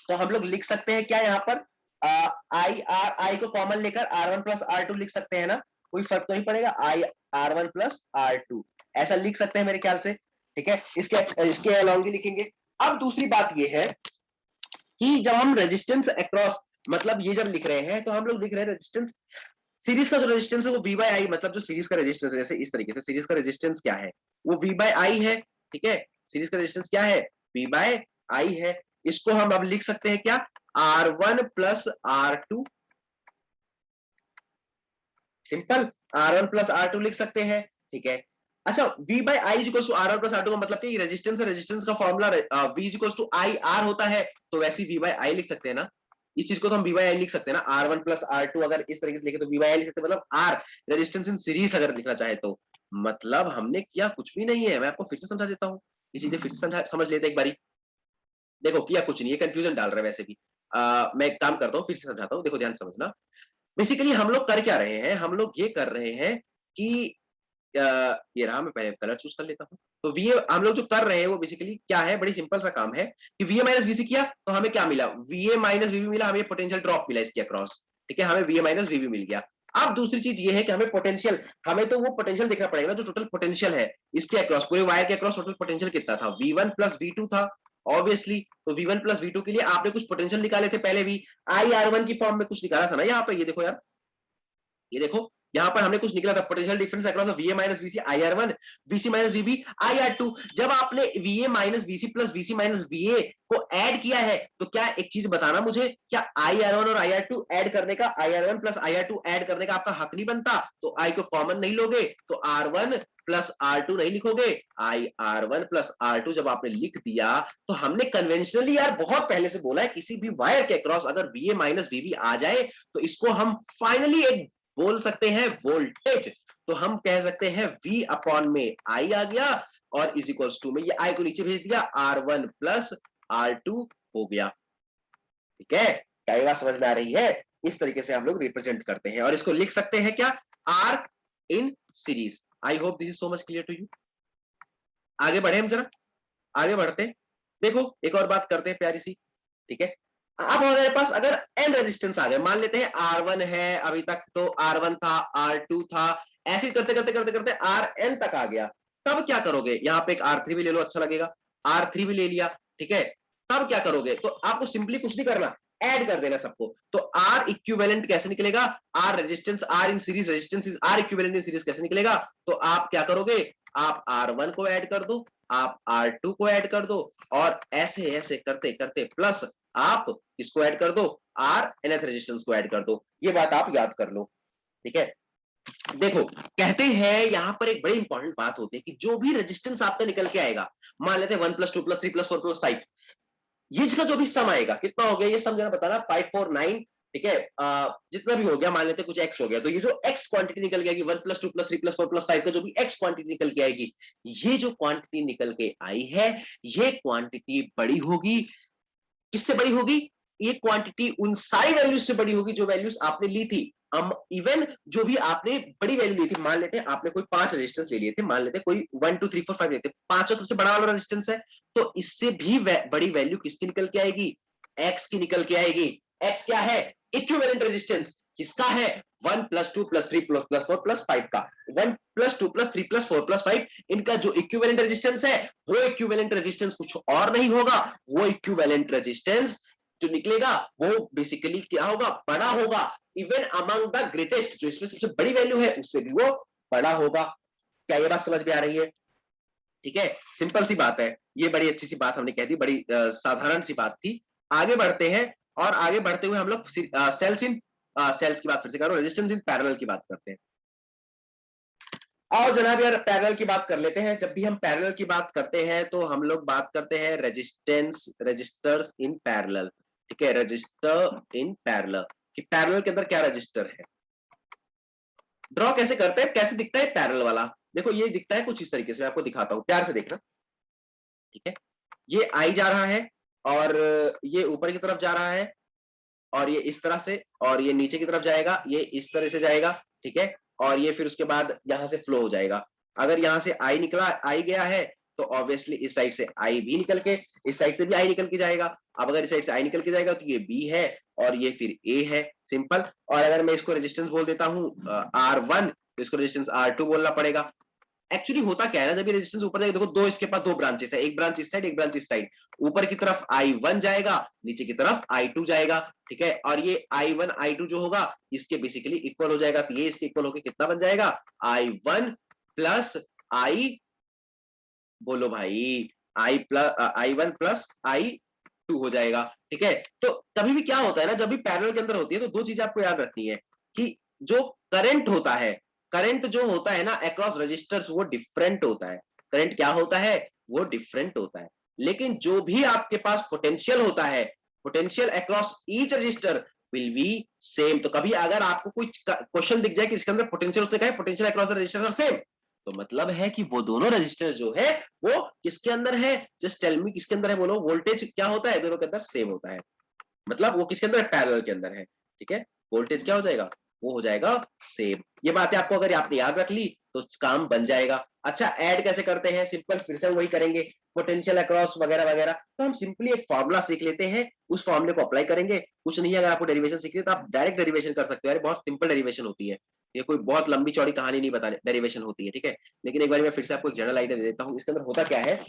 तो हम लोग लिख सकते हैं क्या यहाँ पर, आई को कॉमन लेकर R1 प्लस R2 लिख सकते हैं ना, कोई फर्क तो नहीं पड़ेगा, R1 प्लस R2 ऐसा लिख सकते हैं मेरे ख्याल से, ठीक है। इसके अलॉन्ग ही लिखेंगे। अब दूसरी बात ये है कि जब हम रेजिस्टेंस अक्रॉस, मतलब ये जब लिख रहे हैं तो हम लोग लिख रहे हैं रेजिस्टेंस, सीरीज का जो रेजिस्टेंस है वो वी बाई आई, मतलब जो सीरीज का रेजिस्टेंस है, जैसे इस तरीके से सीरीज का रेजिस्टेंस क्या है, वो वी बाई आई है, ठीक है। सीरीज का रेजिस्टेंस क्या है, वी बाई आई है। इसको हम अब लिख सकते हैं क्या, R1 plus R2, simple, R1 plus R2 लिख सकते हैं, ठीक है। अच्छा, V by I equals to R1 plus R2 का मतलब कि रेजिस्टेंस है, रेजिस्टेंस का formula V equals to I R होता है, तो वैसे ही V बाई आई लिख सकते हैं ना, इस चीज को तो हम V बाई आई लिख सकते हैं ना, R1 प्लस R2 अगर इस तरीके से लिखे तो V बाई आई लिख सकते हैं, मतलब R रेजिस्टेंस इन सीरीज अगर लिखना चाहे तो। मतलब हमने किया कुछ भी नहीं है, मैं आपको फिर से समझा देता हूँ, ये चीजें फिर से समझ लेते एक बारी। देखो किया कुछ नहीं है, कंफ्यूजन डाल रहा है वैसे भी। मैं एक काम करता हूँ, फिर से समझाता हूँ, देखो ध्यान से समझना। बेसिकली हम लोग कर क्या रहे हैं, हम लोग ये कर रहे हैं कि ये रहा, मैं पहले कलर चूज कर लेता हूँ। तो वीए हम लोग जो कर रहे हैं वो बेसिकली क्या है, बड़ी सिंपल सा काम है कि वीए माइनस वीसी किया तो हमें क्या मिला, वीए माइनस वीबी मिला, हमें पोटेंशियल ड्रॉप मिला इसके अक्रॉस, ठीक है, हमें वीए माइनस वीबी मिल गया। अब दूसरी चीज ये है कि हमें पोटेंशियल, हमें तो वो पोटेंशियल देखना पड़ेगा ना जो टोटल पोटेंशियल है इसके अक्रॉस, पूरे वायर के अक्रॉस टोटल पोटेंशियल कितना था, V1 प्लस V2 था ऑब्वियसली। तो V1 प्लस V2 के लिए आपने कुछ पोटेंशियल निकाले थे पहले भी, IR1 की फॉर्म में कुछ निकाला था ना यहाँ पे, ये देखो यार, ये देखो यहां पर हमने कुछ निकला था, potential difference across VA minus VC IR1 VC minus VB IR2। जब आपने VA minus VC plus VC minus VA को ऐड किया है तो क्या एक चीज बताना मुझे, क्या IR1 और IR2 ऐड करने का, IR1 प्लस IR2 ऐड करने का आपका हक नहीं बनता, तो आई को कॉमन नहीं लोगे तो R1 प्लस R2 नहीं लिखोगे, IR1 प्लस R2 जब आपने लिख दिया तो हमने कन्वेंशनली यार बहुत पहले से बोला है, किसी भी वायर के अक्रॉस अगर वीए माइनस वीबी आ जाए तो इसको हम फाइनली एक बोल सकते हैं वोल्टेज। तो हम कह सकते हैं V अपॉन में I आ गया और इज इक्वल्स टू में ये I को नीचे भेज दिया, R1 प्लस R2 हो गया, ठीक है। क्या ये बात समझ में आ रही है, इस तरीके से हम लोग रिप्रेजेंट करते हैं और इसको लिख सकते हैं क्या, R in series. I hope this is so much clear to you. आगे बढ़े हम जरा, आगे बढ़ते हैं। देखो एक और बात करते हैं प्यारी सी, ठीक है। अब हमारे पास अगर एन रेजिस्टेंस आ गए, मान लेते हैं R1 है, अभी तक तो R1 था, R2 था, ऐसे करते करते करते करते RN तक आ गया, तब क्या करोगे, यहाँ पे एक R3 भी ले लो, अच्छा लगेगा, R3 भी ले लिया, ठीक है। तब क्या करोगे, तो आपको सिंपली कुछ नहीं करना, ऐड कर देना सबको। तो R इक्विवेलेंट कैसे निकलेगा, R resistance R in series resistance is R equivalent in series कैसे निकलेगा, तो आप क्या करोगे, आप R1 को ऐड कर दो, आप R2 को ऐड कर दो, और ऐसे ऐसे करते करते प्लस आप इसको ऐड कर दो, आर nth रेजिस्टेंस को ऐड कर दो। ये बात आप याद कर लो, ठीक है। देखो कहते हैं यहां पर एक बड़ी इंपॉर्टेंट बात होती है कि जो भी रेजिस्टेंस आपका निकल के आएगा, मान लेते हैं 1 प्लस 2 प्लस 3 प्लस 4 प्लस 5, ये इसका जो भी सम आएगा कितना हो गया, ये सम जरा बताना, 5 4 9, ठीक है। जितना भी हो गया, मान लेते कुछ x हो गया, तो ये जो x क्वांटिटी निकल के आएगी 1 प्लस 2 प्लस 3 प्लस 4 प्लस 5 का जो भी x क्वांटिटी निकल के आएगी, ये जो क्वांटिटी निकल के आई है ये क्वांटिटी बड़ी होगी, किससे बड़ी होगी, ये क्वांटिटी उन सारी वैल्यूज से बड़ी होगी जो वैल्यूज आपने ली थी। इवन जो भी आपने बड़ी वैल्यू ली थी, मान लेते हैं आपने कोई 5 रेजिस्टेंस ले लिए थे, मान लेते हैं कोई 1 2 3 4 5 लेते, पांचों सबसे बड़ा वाला रेजिस्टेंस है, तो इससे भी बड़ी वैल्यू किसकी निकल के आएगी, एक्स की निकल के आएगी। एक्स क्या है, इक्विवेलेंट रेजिस्टेंस किसका है, 1 प्लस 2 प्लस 3 प्लस 4 प्लस 5 का, 1 प्लस 2 प्लस 3 प्लस 4 प्लस 5, इनका जो इक्विवेलेंट रेजिस्टेंस है वो इक्विवेलेंट रेजिस्टेंस कुछ और नहीं होगा, वो इक्विवेलेंट रेजिस्टेंस जो निकलेगा वो बेसिकली क्या होगा, बड़ा होगा, इवन अमंग द ग्रेटेस्ट, जो इसमें सबसे बड़ी वैल्यू है उससे भी वो बड़ा होगा। क्या ये बात समझ में आ रही है, ठीक है, सिंपल सी बात है, ये बड़ी अच्छी सी बात हमने कह दी, बड़ी साधारण सी बात थी। आगे बढ़ते हैं, और आगे बढ़ते हुए हम लोग सेल्स इन सेल्स की बात फिर से करो, रेजिस्टेंस इन पैरेलल की बात करते हैं। आओ जनाब यार पैरेलल की बात कर लेते हैं। जब भी हम पैरेलल की बात करते हैं तो हम लोग बात करते हैं रजिस्टर्स इन पैरेलल, ठीक है, रजिस्टर इन पैरेलल, कि पैरेलल के अंदर क्या रजिस्टर है। ड्रॉ कैसे करते हैं, कैसे दिखता है पैरेलल वाला, देखो ये दिखता है कुछ इस तरीके से, मैं आपको दिखाता हूं, प्यार से देखना। ठीक है, ये आई जा रहा है और ये ऊपर की तरफ जा रहा है और ये इस तरह से, और ये नीचे की तरफ जाएगा, ये इस तरह से जाएगा, ठीक है, और ये फिर उसके बाद यहां से फ्लो हो जाएगा। अगर यहां से आई निकला, आई गया है, तो ऑब्वियसली इस साइड से आई भी निकल के, इस साइड से भी आई निकल के जाएगा। अब अगर इस साइड से आई निकल के जाएगा तो ये बी है और ये फिर ए है, सिंपल। और अगर मैं इसको रेजिस्टेंस बोल देता हूं R1, तो इसको रेजिस्टेंस R2 बोलना पड़ेगा। एक्चुअली होता क्या है ना, जब ये रेजिस्टेंस ऊपर जाएगा, देखो दो इसके पास दो ब्रांचेस है, एक ब्रांच इस साइड, एक ब्रांच इस साइड। ऊपर की तरफ I1 जाएगा, नीचे की तरफ I2 जाएगा, ठीक है। और ये I1 I2 जो होगा इसके बेसिकली इक्वल हो जाएगा, तो ये इसके इक्वल होकर कितना बन जाएगा, I1 प्लस I, बोलो भाई, I1 प्लस I2 हो जाएगा, ठीक है। तो कभी भी क्या होता है ना, जब भी पैरेलल के अंदर होती है तो दो चीजें आपको याद रखनी है कि जो करंट होता है, करंट जो होता है ना अक्रॉस रजिस्टर्स, वो डिफरेंट होता है। करंट क्या होता है, वो डिफरेंट होता है। लेकिन जो भी आपके पास पोटेंशियल होता है, potential across each resistor will be same. तो कभी अगर आपको कोई क्वेश्चन दिख जाए कि इसके अंदर पोटेंशियल, उसने कहा potential across the register same, तो मतलब है कि वो दोनों रजिस्टर जो है वो किसके अंदर है, जस्ट टेल मी किसके अंदर है, बोलो। वोल्टेज क्या होता है, दोनों के अंदर सेम होता है, मतलब वो किसके अंदर है, पैरेलल के अंदर है, ठीक है। वोल्टेज क्या हो जाएगा, वो हो जाएगा सेम। ये बातें आपको अगर आपने याद रख ली तो काम बन जाएगा। अच्छा, ऐड कैसे करते हैं, सिंपल, फिर से हम वही करेंगे, पोटेंशियल अक्रॉस वगैरह वगैरह। तो हम सिंपली एक फॉर्मूला सीख लेते हैं, उस फॉर्मूले को अप्लाई करेंगे। कुछ नहीं है, अगर आपको डेरिवेशन सीखनी है तो आप डायरेक्ट डेरिवेशन कर सकते हो, यार बहुत सिंपल डेरिवेशन होती है, ये कोई बहुत लंबी चौड़ी कहानी नहीं बताने, डेरिवेशन होती है, ठीक है। लेकिन एक बार मैं फिर से आपको एक जनरल आइडिया दे देता हूँ। इसके अंदर होता क्या है,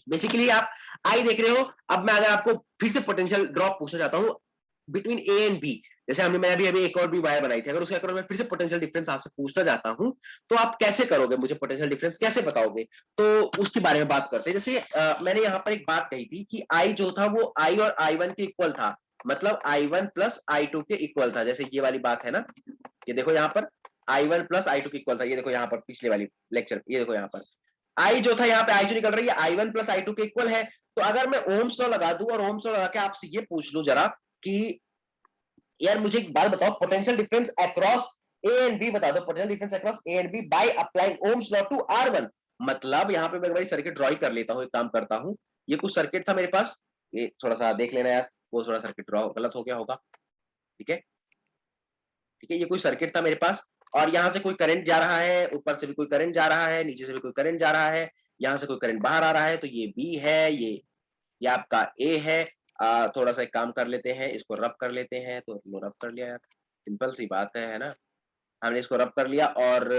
बेसिकली आप आई देख रहे हो। अब मैं अगर आपको फिर से पोटेंशियल ड्रॉप पूछना चाहता हूँ बिटवीन ए एंड बी, जैसे हमने, मैं अभी एक और भी वायर बनाई थी, अगर उसके अक्रॉस में फिर से पोटेंशियल डिफरेंस आपसे पूछना चाहता हूं, तो आप कैसे करोगे, मुझे पोटेंशियल डिफरेंस कैसे बताओगे। तो उसके बारे में बात करते हैं। जैसे मैंने यहाँ पर एक बात कही थी कि आई जो था वो आई और I1 के इक्वल था, मतलब I1 प्लस I2 के इक्वल था। जैसे ये वाली बात है ना, ये देखो यहाँ पर I1 प्लस I2 के इक्वल था, ये देखो यहाँ पर पिछले वाली लेक्चर, ये देखो यहाँ पर आई जो था, यहाँ पे आई जो निकल रही है I1 प्लस I2 के इक्वल है। तो अगर मैं ओम्स लॉ लगा दूं और ओम्स लॉ लगा के आपसे ये पूछ लूं जरा कि यार मुझे एक बात बताओ, potential difference across A and B बता दो, potential difference across A and B by applying Ohm's law to R1। मतलब यहाँ पे मैं एक बार सर्किट ड्रॉ कर लेता हूँ, एक काम करता हूँ। ये कुछ सर्किट था मेरे पास, ये थोड़ा सा देख लेना यार, वो थोड़ा सर्किट ड्रॉ गलत हो गया होगा, ठीक है, ठीक है। ये कोई सर्किट था मेरे पास और यहाँ से कोई करंट जा रहा है, ऊपर से भी कोई करंट जा रहा है, नीचे से भी कोई करंट जा रहा है, यहाँ से कोई करंट बाहर आ रहा है, तो ये बी है, ये आपका ए है। थोड़ा सा एक काम कर लेते हैं, इसको रब कर लेते हैं, तो रब कर लिया यार, सिंपल सी बात है ना। हमने इसको रब कर लिया और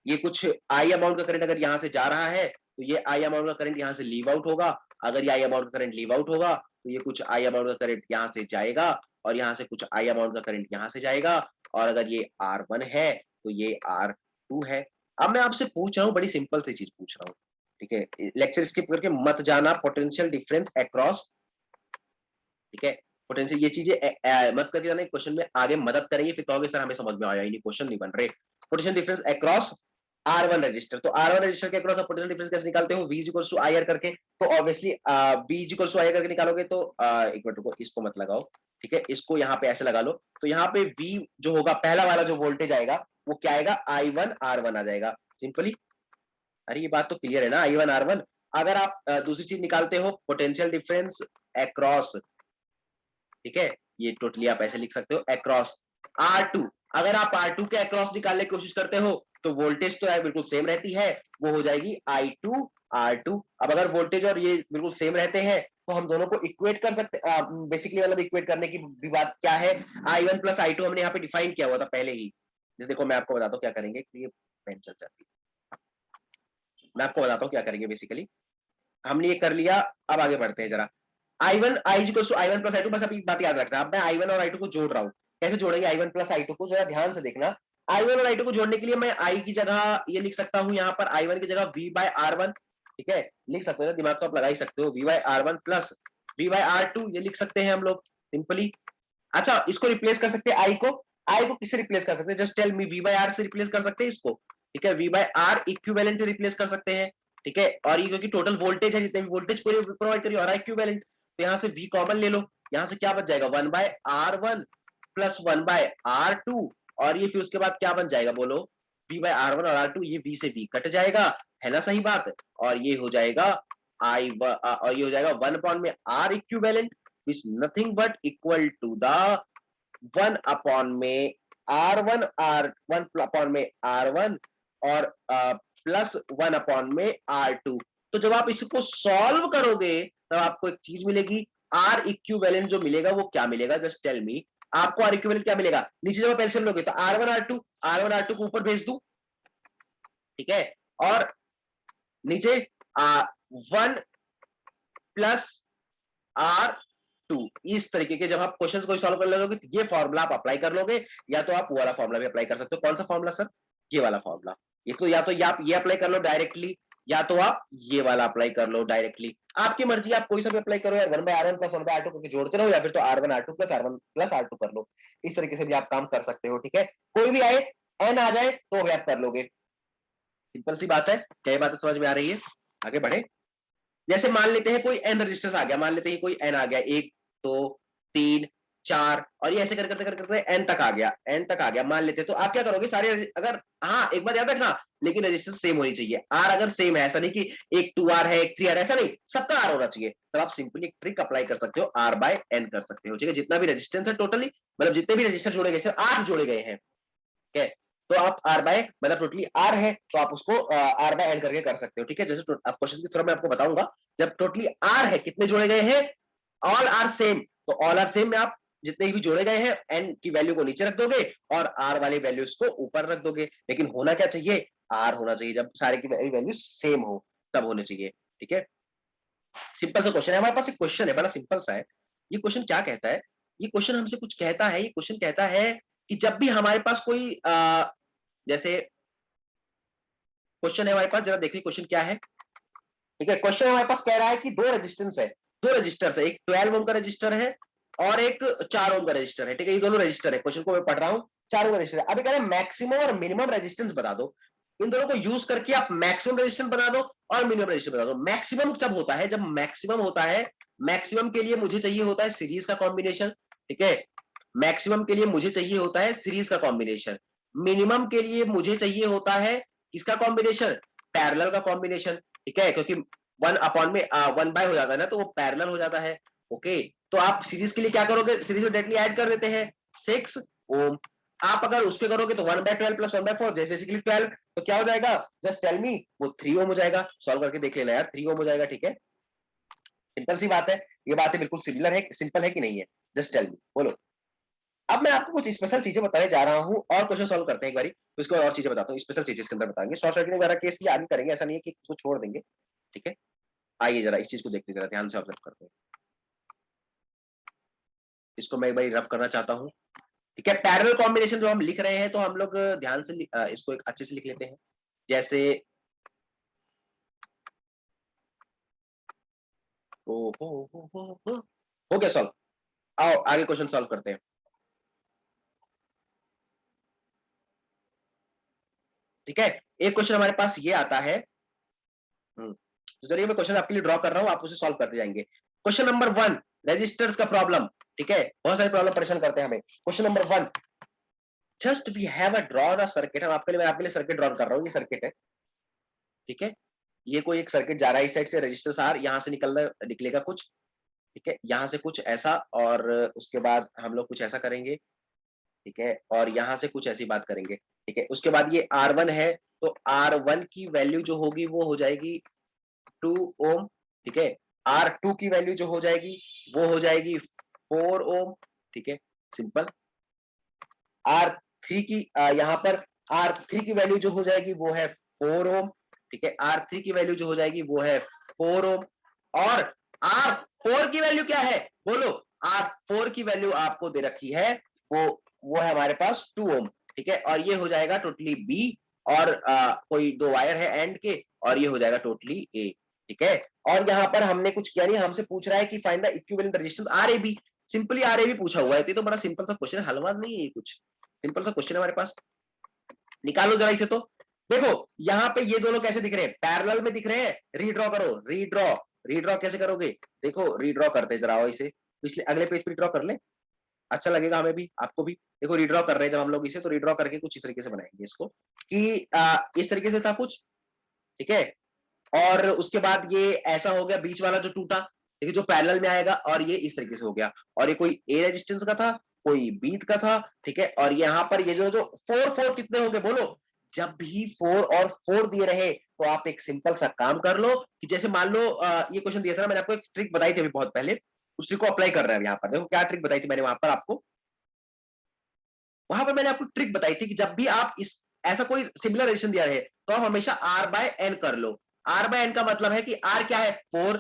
ये कुछ आई अमाउंट का करंट अगर यहाँ से जा रहा है, तो ये आई अमाउंट का करंट यहाँ से लीव आउट होगा। अगर ये आई अमाउंट का करंट लीव आउट होगा तो ये कुछ आई अमाउंट का करंट यहाँ से जाएगा और यहाँ से कुछ आई अमाउंट का करंट यहाँ से जाएगा। और अगर ये R1 है तो ये R2 है। अब मैं आपसे पूछ रहा हूँ, बड़ी सिंपल सी चीज पूछ रहा हूँ, ठीक है, लेक्चर स्किप करके मत जाना। पोटेंशियल डिफरेंस अक्रॉस, ठीक है, पोटेंशियल, ये चीजें मत करके जाना, क्वेश्चन में आगे मदद करेंगे, फिर कहोगे सर हमें समझ में आया ही नहीं, क्वेश्चन नहीं बन रहे। Potential difference across R1 register, तो R1 रजिस्टर के अक्रॉस आप पोटेंशियल डिफरेंस कैसे निकालते हो, V इक्वल्स टू IR करके। तो obviously V equals to IR करके निकालोगे तो एक मिनट रुको, इसको मत लगाओ, ठीक है, इसको यहाँ पे ऐसे लगा लो। तो यहाँ पे V जो होगा, पहला वाला जो वोल्टेज आएगा वो क्या आएगा, I1 R1 आ जाएगा, सिंपली। अरे ये बात तो क्लियर है ना, I1 R1। अगर आप दूसरी चीज निकालते हो, पोटेंशियल डिफरेंस अक्रॉस, ठीक है, ये टोटली आप ऐसे लिख सकते हो अक्रॉस R2। अगर आप R2 के अक्रॉस निकालने की कोशिश करते हो तो वोल्टेज तो यार बिल्कुल सेम रहती है, वो हो जाएगी I2 R2। अब अगर वोल्टेज और ये बिल्कुल सेम रहते हैं तो हम दोनों को इक्वेट कर सकते, बेसिकली मतलब इक्वेट करने की भी बात क्या है, I1 प्लस I2 हमने यहाँ पे डिफाइन किया हुआ था पहले ही। जैसे देखो मैं आपको बताता हूँ क्या करेंगे, ये पेन चल जाती है, मैं आपको बताता हूँ क्या करेंगे। बेसिकली हमने ये कर लिया, अब आगे बढ़ते हैं जरा। I1 I1 प्लस I2, बस अभी बात याद रखना। अब मैं I1 और I2 को जोड़ रहा हूँ, कैसे जोड़ेंगे I1 प्लस I2 को, जरा ध्यान से देखना। I1 और I2 को जोड़ने के लिए मैं I की जगह ये लिख सकता हूँ, यहाँ पर I1 की जगह V बाय R1, ठीक है, लिख सकते हो, दिमाग तो आप लगा ही सकते हो, V by R1 plus V by R2, ये लिख सकते हैं हम लोग सिंपली। अच्छा, इसको रिप्लेस कर सकते हैं, आई को किससे रिप्लेस कर सकते हैं, just tell me, V by R से रिप्लेस कर सकते हैं इसको, ठीक है, V बाय R इक्विवेलेंट से रिप्लेस कर सकते हैं, ठीक है। और ये क्योंकि टोटल वोल्टेज है, जितने भी वोल्टेज प्रोवाइड करिए और इक्विवेलेंट, तो यहाँ से V कॉमन ले लो, यहाँ से क्या बच जाएगा, 1 bye R1 plus 1 bye R2, और ये फिर उसके बाद क्या बन जाएगा बोलो, V बाय R1 और R2, ये V से V कट जाएगा, है ना, सही बात। और ये हो जाएगा आई और ये हो जाएगा 1 अपॉन में R equivalent is nothing but equal to the 1 upon में R1 R1 अपॉन में R1 और प्लस 1 अपॉन में R2। तो जब आप इसको सॉल्व करोगे तब आपको एक चीज मिलेगी, R इक्विवेलेंट जो मिलेगा वो क्या मिलेगा, जस्ट टेल मी। आपको R इक्विवेलेंट क्या मिलेगा, नीचे जब आप एलसीएम लोगे तो R1 R2 को ऊपर भेज दूं, ठीक है, और नीचे 1 प्लस R2। इस तरीके के जब आप क्वेश्चंस को सॉल्व कर लोगे तो ये फॉर्मूला आप अप्लाई कर लोगे, या तो आप वो वाला फॉर्मूला भी अप्लाई कर सकते हो। कौन सा फॉर्मूला सर, ये वाला फॉर्मूला। ये तो या तो आप ये अप्लाई कर लो डायरेक्टली, या तो आप ये वाला अप्लाई कर लो डायरेक्टली, आपकी मर्जी, आप कोई सा भी अप्लाई करो यार। 1/R1 प्लस 1/R2 करके जोड़ते रहो, या फिर तो R1 R2 plus R1 plus R2 कर लो। इस तरीके से भी आप काम कर सकते हो, ठीक है। कोई भी आए, n आ जाए तो भी आप कर लोगे, सिंपल सी बात है। क्या बात समझ में आ रही है, आगे बढ़े। जैसे मान लेते हैं कोई एन रजिस्टर्स आ गया, मान लेते हैं कोई एन आ गया, 1 2 3 4 और ये ऐसे करते करते करते एन तक आ गया, एन तक आ गया मान लेते हैं। तो आप क्या करोगे सारे, अगर हाँ एक बात याद रखना, लेकिन रजिस्टर सेम होनी चाहिए। आर अगर सेम है, ऐसा नहीं कि एक 2R है एक 3R, ऐसा नहीं, सबका आर होना चाहिए। तो आप सिंपली एक ट्रिक अप्लाई कर सकते हो, R बाय एन कर सकते हो, ठीक है। जितना भी रेजिस्टेंस है टोटली, मतलब जितने भी रजिस्टर जोड़े गए, सिर्फ 8 जोड़े गए हैं, ठीक है। तो आप R बाय, मतलब टोटली R है तो आप उसको R बाय एन करके कर सकते हो, ठीक है। जैसे आप क्वेश्चन की थोड़ा मैं आपको बताऊंगा, जब टोटली R है, कितने जोड़े गए हैं, ऑल आर सेम, तो ऑल आर सेम में आप जितने भी जोड़े गए हैं एन की वैल्यू को नीचे रख दोगे और आर वाली वैल्यूज को ऊपर रख दोगे। लेकिन होना क्या चाहिए, आर होना चाहिए, जब सारे की वैल्यू सेम हो तब होने चाहिए, ठीक है। सिंपल सा क्वेश्चन है, हमारे पास एक क्वेश्चन है, बड़ा सिंपल सा है। ये क्वेश्चन क्या कहता है, ये क्वेश्चन हमसे कुछ कहता है, ये क्वेश्चन कहता है कि जब भी हमारे पास कोई जैसे क्वेश्चन है हमारे पास, जरा देखिए क्वेश्चन क्या है, ठीक है। क्वेश्चन हमारे पास कह रहा है कि दो रेजिस्टेंस है, दो रजिस्टर्स है, एक 12 ओम का रजिस्टर है और एक 4 ओम का रजिस्टर है, ठीक है। ये दोनों रजिस्टर है, क्वेश्चन को मैं पढ़ रहा हूं, 4 ओम का रजिस्टर है। अभी कह रहे हैं मैक्सिमम और मिनिमम रेजिस्टेंस बता दो। इन दोनों को यूज करके आप मैक्सिमम रेजिस्टेंस बता दो और मिनिमम रेजिस्टेंस बता दो। मैक्सिमम जब होता है, जब मैक्सिमम होता है, मैक्सिमम के लिए मुझे चाहिए होता है सीरीज का कॉम्बिनेशन, ठीक है। मैक्सिमम के लिए मुझे चाहिए होता है सीरीज का कॉम्बिनेशन। मिनिमम के लिए मुझे चाहिए होता है किसका कॉम्बिनेशन, पैरेलल का कॉम्बिनेशन, ठीक है। क्योंकि 1 अपॉन में 1 बाय हो जाता है ना, तो वो पैरेलल हो जाता है, ओके। तो आप सीरीज के लिए क्या करोगे, सीरीज में डायरेक्टली ऐड कर देते हैं 6 ओम। आप अगर उस पे करोगे तो 1/12 प्लस 1/4 जैसे बेसिकली 12, तो क्या हो जाएगा, जस्ट टेल मी, वो 3 ओम हो जाएगा। सॉल्व करके देख लेना यार, 3 ओम हो जाएगा, ठीक है। सिंपल सी बात है, ये बातें बिल्कुल सिमिलर है, सिंपल है कि नहीं है, जस्ट टेल मी, बोलो। अब मैं आपको कुछ स्पेशल चीजें बताने जा रहा हूं, और क्वेश्चन सॉल्व करते हैं एक बारी, तो इसको और चीजें बताता हूँ, स्पेशल चीजें इसके अंदर बताएंगे। शॉर्ट सर्किट वगैरह केस लिए आगे करेंगे, ऐसा नहीं है कि इसको छोड़ देंगे, ठीक है। आइए जरा इस चीज को देखते, जरा ध्यान से ऑब्जर्व करते हैं। इसको मैं एक बार रफ करना चाहता हूँ, ठीक है। पैरेलल कॉम्बिनेशन जो हम लिख रहे हैं, तो हम लोग ध्यान से इसको एक अच्छे से लिख लेते हैं। जैसे हो गया सॉल्व, आओ आगे क्वेश्चन सॉल्व करते हैं, ठीक है। एक क्वेश्चन हमारे पास ये आता है, तो चलिए मैं क्वेश्चन आपके लिए ड्रॉ कर रहा हूं, आप उसे सॉल्व करते जाएंगे। क्वेश्चन नंबर 1, रेजिस्टर्स का प्रॉब्लम, ठीक है। बहुत सारे प्रॉब्लम परेशान करते हैं हमें। Question number 1, just we have a drawn a circuit, हम आपके लिए, मैं आपके लिए सर्किट ड्रॉ कर रहा हूं, ये सर्किट है, ठीक है। ये कोई एक सर्किट जा रहा है, इस साइड से रजिस्टर्स आर, यहां से निकलेगा कुछ, ठीक है, यहां से कुछ ऐसा, और उसके बाद हम लोग कुछ ऐसा करेंगे, ठीक है, और यहां से कुछ ऐसी बात करेंगे, ठीक है। उसके बाद ये R1 है, तो R1 की वैल्यू जो होगी वो हो जाएगी 2 ओम, ठीक है। R2 की वैल्यू जो हो जाएगी वो हो जाएगी 4 ओम, ठीक है, सिंपल। R3 की यहाँ पर R3 की वैल्यू जो हो जाएगी वो है 4 ओम, ठीक है। R3 की वैल्यू जो हो जाएगी वो है 4 ओम, और R4 की वैल्यू क्या है, बोलो। R4 की वैल्यू आपको दे रखी है, वो है हमारे पास 2 ओम, ठीक है। और ये हो जाएगा टोटली B, और कोई दो वायर है एंड के, और ये हो जाएगा टोटली A, ठीक है। और यहाँ पर हमने कुछ किया नहीं, हमसे पूछ रहा है कि find the equivalent resistance RAB, simply RAB पूछा हुआ है। ये तो बड़ा सिंपल सा क्वेश्चन है, हलवाज नहीं है ये, कुछ सिंपल सा क्वेश्चन है हमारे पास। निकालो जरा इसे, तो देखो यहाँ पे ये दोनों कैसे दिख रहे हैं, पैरेलल में दिख रहे हैं। रीड्रॉ करो, रीड्रॉ, रीड्रॉ कैसे करोगे, देखो रीड्रॉ करते जरा, इसे पिछले अगले पेज पे ड्रॉ कर ले, अच्छा लगेगा हमें भी आपको भी। देखो रीड्रॉ कर रहे हैं जब हम लोग इसे, तो रीड्रॉ करके कुछ इस तरीके से बनाएंगे इसको, कि इस तरीके से था कुछ, ठीक है। और उसके बाद ये ऐसा हो गया, बीच वाला जो टूटा, ठीक है, जो पैरेलल में आएगा, और ये इस तरीके से हो गया, और ये कोई ए रेजिस्टेंस का था, कोई बी का था, ठीक है। और यहाँ पर ये जो जो 4 कितने होंगे बोलो, जब भी 4 दिए रहे तो आप एक सिंपल सा काम कर लो कि जैसे मान लो ये क्वेश्चन दिया था ना, मैंने आपको एक ट्रिक बताई थी अभी बहुत पहले, उस ट्रिक को अप्लाई कर रहे हैं यहाँ पर। देखो क्या ट्रिक बताई थी मैंने वहां पर आपको, वहां पर मैंने आपको ट्रिक बताई थी कि जब भी आप इस ऐसा कोई सिमिलर रेजिस्टेंस दिया रहे तो आप हमेशा आर बाय एन कर लो। आर बाय एन का मतलब है कि आर क्या है 4,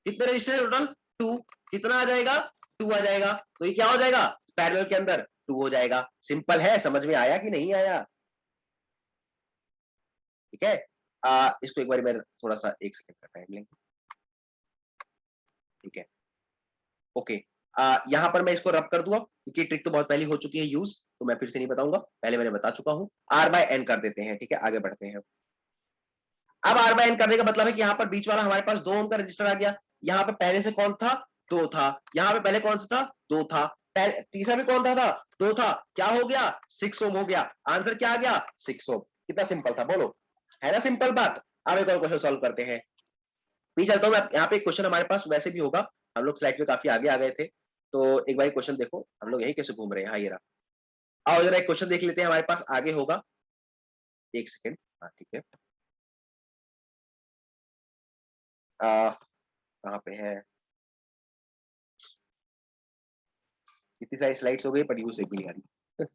कितने रेजिस्टेंस टोटल 2, कितना आ जाएगा 2 आ जाएगा, तो ये क्या हो जाएगा पैरेलल के अंदर 2 हो जाएगा। सिंपल है, समझ में आया कि नहीं आया? ठीक है, इसको एक बार मैं थोड़ा सा 1 सेकंड का टाइम लेंगे, ठीक है, ओके। यहाँ पर मैं इसको रब कर दूंगा क्योंकि ट्रिक तो बहुत पहले हो चुकी है यूज, तो मैं फिर से नहीं बताऊंगा, पहले मैंने बता चुका हूं। आर बाय एन कर देते हैं, ठीक है, आगे बढ़ते हैं। अब आर बाय एन करने का मतलब है कि यहाँ पर बीच वाला हमारे पास 2 ओम का रजिस्टर आ गया, यहाँ पे पहले से कौन था 2 था, यहाँ पे पहले कौन सा था 2 था, तीसरा भी कौन था 2 था, क्या हो गया 6 ओम हो गया। आंसर क्या आ गया 6 ओम। कितना सिंपल था बोलो, है ना सिंपल बात। अब एक और क्वेश्चन सॉल्व करते हैं, भी चलता हूँ मैं। यहाँ पे एक क्वेश्चन हमारे पास वैसे भी होगा, हम लोग स्लाइड में काफी आगे आ गए थे, तो एक बार क्वेश्चन देखो हम लोग यही कैसे घूम रहे हैं। हाँ ये रहा, आओ जरा एक क्वेश्चन देख लेते हैं, हमारे पास आगे होगा, 1 सेकेंड, हाँ ठीक है। कहाँ पे है, कितनी सारी स्लाइड्स हो गई पर यूज एक भी नहीं आ रही।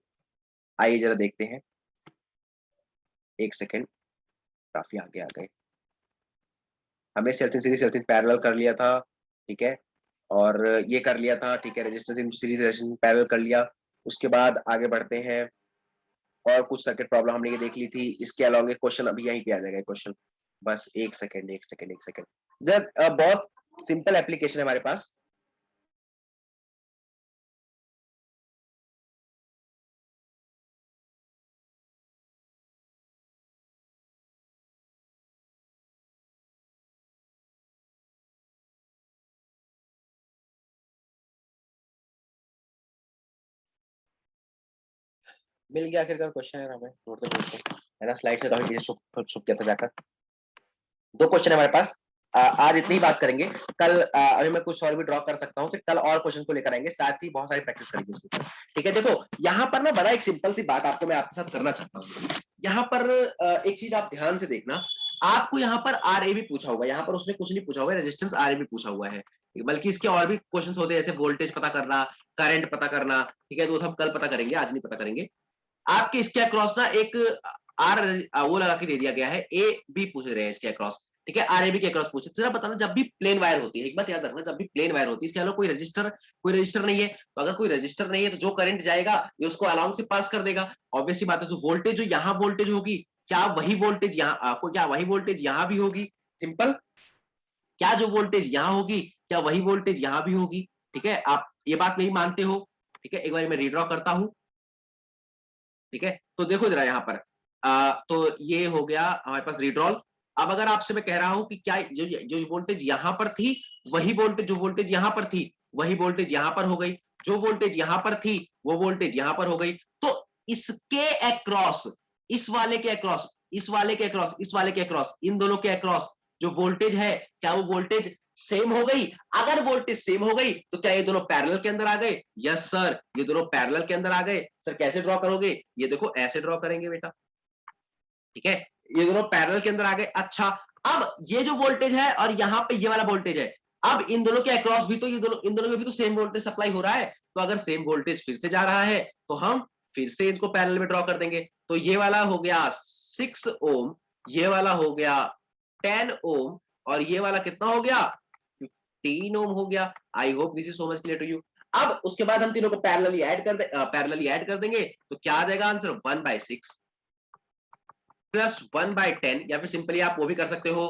आइए जरा देखते हैं, 1 सेकेंड, काफी आगे आ गए। हमने सेल्सियस सीरीज सेल्सियस पैरेलल कर लिया था, ठीक है, और ये कर लिया था, ठीक है, resistance in series resistance parallel कर लिया। उसके बाद आगे बढ़ते हैं, और कुछ सर्किट प्रॉब्लम हमने ये देख ली थी, इसके अलावा क्वेश्चन अभी यहीं पे आ जाएगा क्वेश्चन। बस 1 सेकेंड 1 सेकेंड 1 सेकेंड, जब बहुत सिंपल एप्लीकेशन है हमारे पास। मिल गया आखिरकार क्वेश्चन है हमें, ढूंढते ढूंढते, है ना, स्लाइड से काफी पीछे छुप गया था जाकर। 2 क्वेश्चन है हमारे पास, आज इतनी ही बात करेंगे। कल अभी मैं कुछ और भी ड्रॉ कर सकता हूँ, फिर कल और क्वेश्चन को लेकर आएंगे, साथ ही बहुत सारी प्रैक्टिस करेंगे इसके ऊपर, ठीक है। देखो यहाँ पर ना बड़ा एक सिंपल सी बात आपको मैं आपके साथ करना चाहता हूँ। यहाँ पर एक चीज आप ध्यान से देखना, आपको यहाँ पर आर ए भी पूछा होगा, यहाँ पर उसने कुछ नहीं पूछा हुआ है, रेजिस्टेंस आर ए भी पूछा हुआ है, बल्कि इसके और भी क्वेश्चन होते हैं, जैसे वोल्टेज पता करना, करंट पता करना, ठीक है, तो हम कल पता करेंगे, आज नहीं पता करेंगे। आपके इसके अक्रॉस ना एक आर वो लगा के दे दिया गया है, ए बी पूछ रहे हैं इसके अक्रॉस, ठीक है, आर ए बी के अक्रॉस पूछे। जरा बताना, जब भी प्लेन वायर होती है, एक बात याद रखना, जब भी प्लेन वायर होती है, इसके अलावा कोई रजिस्टर नहीं है, तो अगर कोई रजिस्टर नहीं है तो जो करंट जाएगा ये उसको अलाउंस से पास कर देगा। ऑब्वियसली बात है, जो वोल्टेज जो यहाँ वोल्टेज होगी, क्या वही वोल्टेज यहाँ आपको, क्या वही वोल्टेज यहाँ भी होगी, सिंपल, क्या जो वोल्टेज यहाँ होगी क्या वही वोल्टेज यहाँ भी होगी, ठीक है, आप ये बात नहीं मानते हो, ठीक है, एक बार मैं रिड्रॉ करता हूं, ठीक है। तो देखो जरा यहाँ पर तो ये हो गया हमारे पास रीड्रॉल। अब अगर आपसे मैं कह रहा हूं कि क्या जो जो वोल्टेज यहां पर थी वही वोल्टेज, जो वोल्टेज यहां पर थी वही वोल्टेज यहां पर हो गई, जो वोल्टेज यहां पर थी वो वोल्टेज यहां पर हो गई, तो इसके अक्रॉस, इस वाले के अक्रॉस, इस वाले के अक्रॉस, इस वाले के अक्रॉस, इन दोनों के अक्रॉस जो वोल्टेज है, क्या वो वोल्टेज सेम हो गई? अगर वोल्टेज सेम हो गई तो क्या ये दोनों पैरेलल के अंदर आ गए? यस सर, ये दोनों पैरेलल के अंदर आ गए। सर कैसे ड्रॉ करोगे? ये देखो ऐसे ड्रॉ करेंगे बेटा, ठीक है, ये दोनों पैरेलल के अंदर आ गए। अच्छा, अब ये जो वोल्टेज है और यहाँ पे ये वाला वोल्टेज है, अब इन दोनों के अक्रॉस भी तो ये दोनों, इन दोनों में भी तो सेम वोल्टेज सप्लाई हो रहा है, तो अगर सेम वोल्टेज फिर से जा रहा है तो हम फिर से इनको पैरेलल में ड्रॉ कर देंगे। तो ये वाला हो गया 6 ओम, ये वाला हो गया 10 ओम, और ये वाला कितना हो गया 15 ओम हो गया। I hope this is so much clear to you. अब उसके बाद हम तीनों को पैरेलली ऐड कर देंगे, तो क्या आ जाएगा आंसर 1/6 प्लस 1/10, या फिर सिंपली आप वो भी कर सकते हो,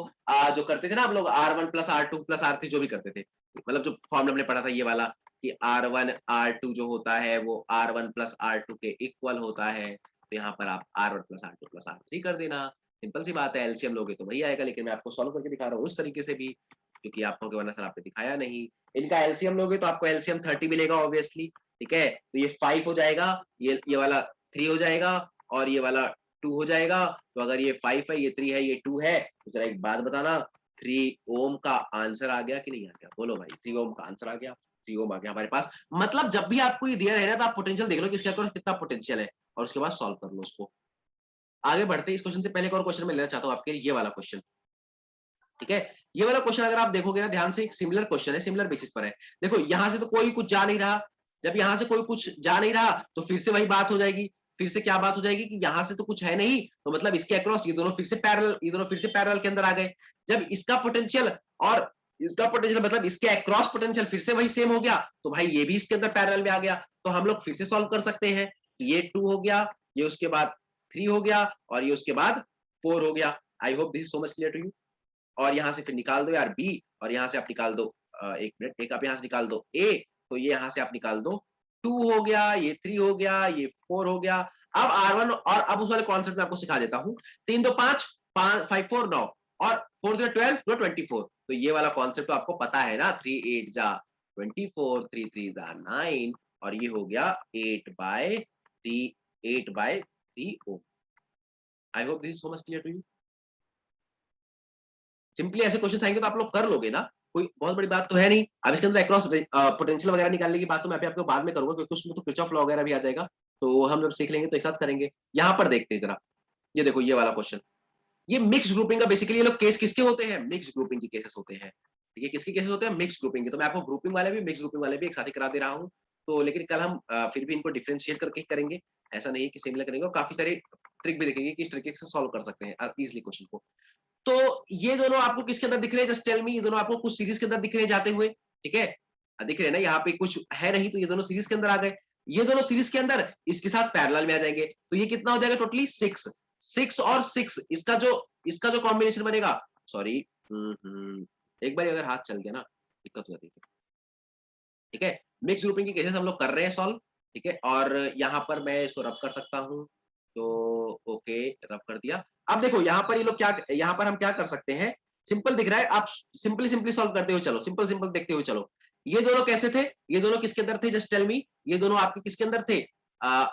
जो करते थे ना आप लोग R1 plus R2 plus R3 जो भी करते थे, मतलब जो फॉर्मूला हमने पढ़ा था ये वाला कि R1 R2 जो होता है वो R1 प्लस R2 के इक्वल होता है, तो यहाँ पर आप R1 plus R2 plus R3 कर देना। सिंपल सी बात है, एलसीएम लोगे तो वही आएगा, लेकिन मैं आपको सॉल्व करके दिखा रहा हूँ उस तरीके से भी, क्योंकि आप लोगों वरना सर आपने दिखाया नहीं। इनका एलसीएम लोगे तो आपको एलसीएम 30 मिलेगा ऑब्वियसली, ठीक है, तो ये 5 हो जाएगा, ये वाला 3 हो जाएगा, और ये वाला 2 हो जाएगा। तो अगर ये 5 है, ये 3 है, ये 2 है, तो जरा एक बात बताना, 3 ओम का आंसर आ गया कि नहीं आ गया? बोलो भाई, 3 ओम का आंसर आ गया, 3 ओम आ गया हमारे पास। मतलब जब भी आपको ये दिया है ना, तो आप पोटेंशियल देख लो कि इसके अक्रॉस कितना पोटेंशियल है, और उसके बाद सॉल्व कर लो उसको। आगे बढ़ते हैं, इस क्वेश्चन से पहले एक और क्वेश्चन मैं लेना चाहता हूँ आपके लिए, ये वाला क्वेश्चन, ठीक है। ये वाला क्वेश्चन अगर आप देखोगे ना ध्यान से, एक सिमिलर क्वेश्चन है, सिमिलर बेसिस पर है। देखो यहां से तो कोई कुछ जा नहीं रहा, जब यहां से कोई कुछ जा नहीं रहा तो फिर से वही बात हो जाएगी। फिर से क्या बात हो जाएगी कि यहां से तो कुछ है नहीं, तो मतलब इसके अक्रॉस ये दोनों फिर से पैरेलल, ये दोनों फिर से पैरेलल के अंदर आ गए। जब इसका पोटेंशियल और इसका पोटेंशियल मतलब इसके अक्रॉस पोटेंशियल फिर से वही सेम हो गया, तो भाई ये भी इसके अंदर पैरेलल में आ गया। तो हम लोग फिर से सॉल्व कर सकते हैं। ये 2 हो गया, ये उसके बाद 3 हो गया, और ये उसके बाद 4 हो गया। I hope this is so much clear to you. और यहाँ से फिर निकाल दो यार बी, और यहाँ से आप निकाल दो एक मिनट, एक आप यहाँ से निकाल दो ए, तो ये यहाँ से आप निकाल दो 2 हो गया, ये 3 हो गया, ये 4 हो गया। अब R1, और अब उस वाले कॉन्सेप्ट में आपको सिखा देता हूँ। 3 2 5, 5 4 9, और 4 2 12 2 24। तो ये वाला कॉन्सेप्ट तो आपको पता है ना, 3 8 जा 24, 3 3 जा 9, और ये हो गया 8/3, 8/3 ohm. I hope this is so much clear to you. Simply ऐसे क्वेश्चन आएंगे तो आप लोग कर लोगे ना, कोई बहुत बड़ी बात तो है नहीं। अब इसके अंदर अक्रॉस पोटेंशियल वगैरह निकालने की बात तो मैं आपको बाद में करूंगा, क्योंकि उसमें तो किरचॉफ लॉ वगैरह भी आ जाएगा, तो हम जब सीख लेंगे तो एक साथ करेंगे। यहाँ पर देखते हैं जरा, ये देखो ये वाला क्वेश्चन, ये मिक्स ग्रुपिंग का बेसिकली ये लोग केस किसके होते हैं, मिक्स ग्रुपिंग के केसेस होते हैं। ठीक है, किसके केसेस होते हैं, मिक्स ग्रुपिंग के। तो मैं आपको ग्रुपिंग वाले भी, मिक्स ग्रुपिंग वाले भी एक साथ ही करा दे रहा हूँ। तो लेकिन कल हम फिर भी इनको डिफरेंशिएट करके करेंगे, ऐसा नहीं है कि सिमिलर करेंगे, और काफी सारे ट्रिक भी देखेंगे कि इस तरीके से सॉल्व कर सकते हैं इजिली क्वेश्चन को। तो ये दोनों आपको किसके अंदर दिख रहे हैं, जस्ट टेल मी। ये दोनों आपको कुछ सीरीज के अंदर दिख रहे हैं जाते हुए, ठीक है, दिख रहे हैं ना, यहाँ पे कुछ है नहीं, तो ये दोनों सीरीज के अंदर आ गए। ये दोनों सीरीज के अंदर इसके साथ पैरेलल में आ जाएंगे, तो ये कितना हो जाएगा टोटली 6, 6 और 6, इसका जो कॉम्बिनेशन बनेगा, सॉरी, एक बार अगर हाथ चल गया ना दिक्कत हो जाती है। ठीक है, मिक्स ग्रुपिंग की केसेस हम लोग कर रहे हैं सॉल्व, ठीक है, और यहाँ पर मैं इसको रब कर सकता हूँ, तो ओके रब कर दिया। अब देखो यहाँ पर ये लोग क्या, यहाँ पर हम क्या कर सकते हैं, सिंपल दिख रहा है, आप सिंपली सिंपली सॉल्व करते हुए चलो, सिंपल सिंपल देखते हुए चलो। ये दोनों कैसे थे, ये दोनों किसके अंदर थे, जस्ट टेल मी। ये दोनों आपके किसके अंदर थे,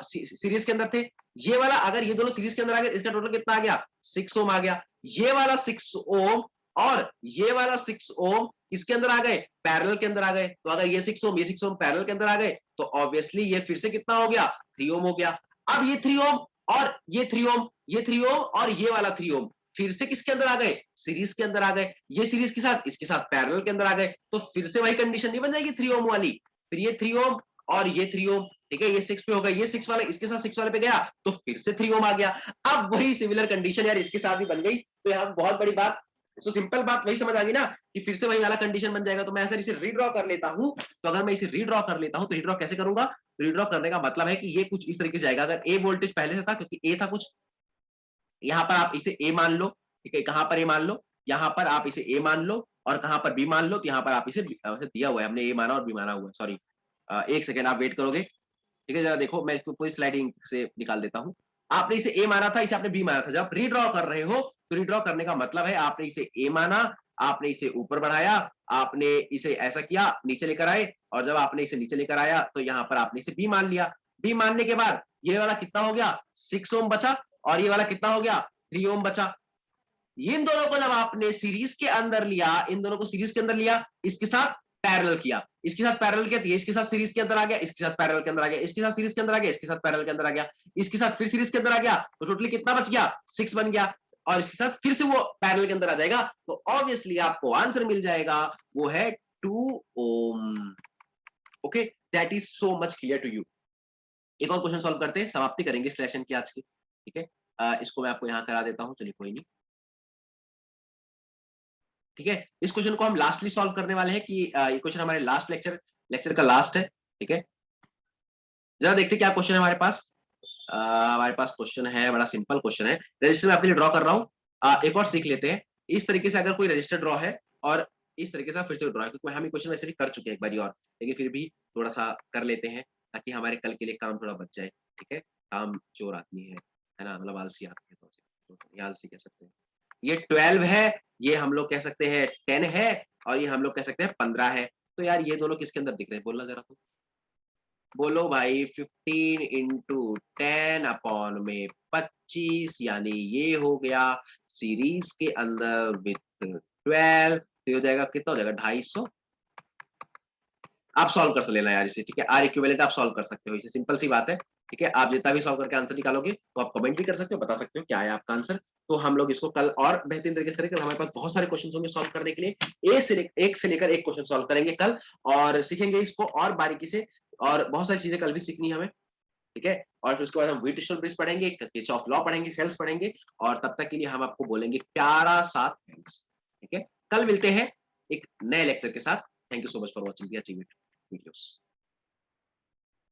सीरीज के अंदर थे। ये वाला अगर ये दोनों सीरीज के अंदर आ गए, इसका टोटल कितना आ गया, 6 ओम आ गया। ये वाला 6 ओम और ये वाला 6 ओम किसके अंदर आ गए, पैरेलल के अंदर आ गए। तो अगर ये 6 ओम, ये 6 ओम पैरेलल के अंदर आ गए, तो ऑब्वियसली ये फिर से कितना हो गया, 3 ओम हो गया। अब ये 3 ओम और ये 3 ओम, ये 3 ओम और ये वाला 3 ओम फिर से किसके अंदर आ गए, सीरीज के अंदर आ गए। ये सीरीज के साथ इसके साथ पैरेलल के अंदर आ गए, तो फिर से वही कंडीशन नहीं बन जाएगी 3 ओम वाली। फिर ये 3 ओम और ये 3 ओम, ठीक है, ये 6 पे होगा, ये 6 वाला इसके साथ 6 वाले पे गया, तो फिर से 3 ओम आ गया। अब वही सिमिलर कंडीशन यार इसके साथ भी बन गई, तो यहाँ बहुत बड़ी बात, तो सिंपल बात वही समझ आ गई ना, कि फिर से वही वाला कंडीशन बन जाएगा। तो मैं अगर इसे रीड्रॉ कर लेता हूं, तो अगर मैं इसे रीड्रॉ कर लेता हूं, तो रीड्रॉ कैसे करूंगा, रीड्रॉ करने का मतलब है कि ये कुछ इस तरीके से जाएगा। अगर ए वोल्टेज पहले से था, क्योंकि ए था कुछ, यहाँ पर आप इसे ए मान लो, ठीक है, कहां पर ए मान लो, यहाँ पर आप इसे ए मान लो, और कहां पर बी मान लो, तो यहाँ पर आप इसे दिया हुआ है, हमने ए माना और बी माना हुआ है, सॉरी, एक सेकेंड आप वेट करोगे, ठीक है, जरा देखो मैं इसको पूरी स्लाइडिंग से निकाल देता हूँ। आपने इसे ए माना था, इसे आपने बी माना था। जब आप रीड्रॉ कर रहे हो, तो रीड्रॉ करने का मतलब है आपने इसे ए माना, आपने इसे ऊपर बढ़ाया, आपने इसे ऐसा किया, नीचे लेकर आए, और जब आपने इसे नीचे लेकर आया, तो यहाँ पर आपने इसे बी मान लिया। बी मानने के बाद ये वाला कितना हो गया, 6 ओम बचा, और ये वाला कितना हो गया, 3 ओम बचा। इन दोनों को जब आपने सीरीज के अंदर लिया, इन दोनों को सीरीज के अंदर लिया, इसके साथ पैरेलल किया, इसके साथ पैरेलल किया, तो ये इसके साथ सीरीज के अंदर आ गया, इसके साथ पैरेलल के अंदर आ गया, इसके साथ सीरीज के अंदर आ गया, इसके साथ पैरेलल के अंदर आ गया, इसके साथ फिर सीरीज के अंदर आ गया, तो टोटली कितना बच गया, 6 बन गया, और इसके साथ फिर से वो पैरेलल के अंदर आ जाएगा, तो ऑब्वियसली आपको आंसर मिल जाएगा, वो है 2 ohm. Okay, that is so much clear to you. एक और क्वेश्चन सॉल्व करते हैं, समाप्ति करेंगे इस सेशन की आज की, ठीक है, इसको मैं आपको यहाँ करा देता हूँ, चलिए कोई नहीं, ठीक है। इस क्वेश्चन को हम लास्टली सॉल्व करने वाले हैं, कि ये क्वेश्चन हमारे लास्ट लेक्चर का लास्ट है, ठीक है। जरा देखते क्या क्वेश्चन है हमारे पास। हमारे पास क्वेश्चन है, बड़ा सिंपल क्वेश्चन है, रजिस्टर में आपके लिए ड्रॉ कर रहा हूँ। एक और सीख लेते हैं, इस तरीके से अगर कोई रजिस्टर ड्रॉ है, और इस तरीके से फिर से ड्रॉ है, क्योंकि हम ये क्वेश्चन वैसे भी कर चुके हैं एक बारी और, लेकिन फिर भी थोड़ा सा कर लेते हैं, ताकि हमारे कल के लिए काम थोड़ा बच जाए, ठीक है। काम चोर आदमी है ना, मतलब आलसी आदमी है, तो ये आलसी कह सकते हैं। ये 12 है, ये हम लोग कह सकते हैं 10 है, और ये हम लोग कह सकते हैं 15 है। तो यार ये दोनों किसके अंदर दिख रहे हैं, बोलना जरा तो। बोलो भाई 15 इंटू 10/25 यानी ये हो गया सीरीज के अंदर विथ 12, तो ये हो जाएगा कितना हो जाएगा 250। आप सॉल्व कर लेना यार इसे, ठीक है। आर इक्विवेलेंट आप सॉल्व कर सकते हो, इसे सिंपल सी बात है, ठीक है। आप जितना भी सॉल्व करके आंसर निकालोगे तो आप कमेंट भी कर सकते हो, बता सकते हो क्या है आपका आंसर। तो हम लोग इसको कल और बेहतरीन तरीके से करेंगे, हमारे पास बहुत सारे क्वेश्चन होंगे सॉल्व करने के लिए, एक से लेकर एक क्वेश्चन सॉल्व करेंगे कल, और सीखेंगे इसको और बारीकी से, और बहुत सारी चीजें कल भी सीखनी है हमें, ठीक है। और फिर उसके बाद हम व्हीटस्टोन ब्रिज पढ़ेंगे, किरचॉफ लॉ पढ़ेंगे, सेल्स पढ़ेंगे, और तब तक के लिए हम आपको बोलेंगे प्यारा सा थैंक्स, ठीक है। कल मिलते हैं एक नए लेक्चर के साथ। Thank you so much for watching the achievement videos.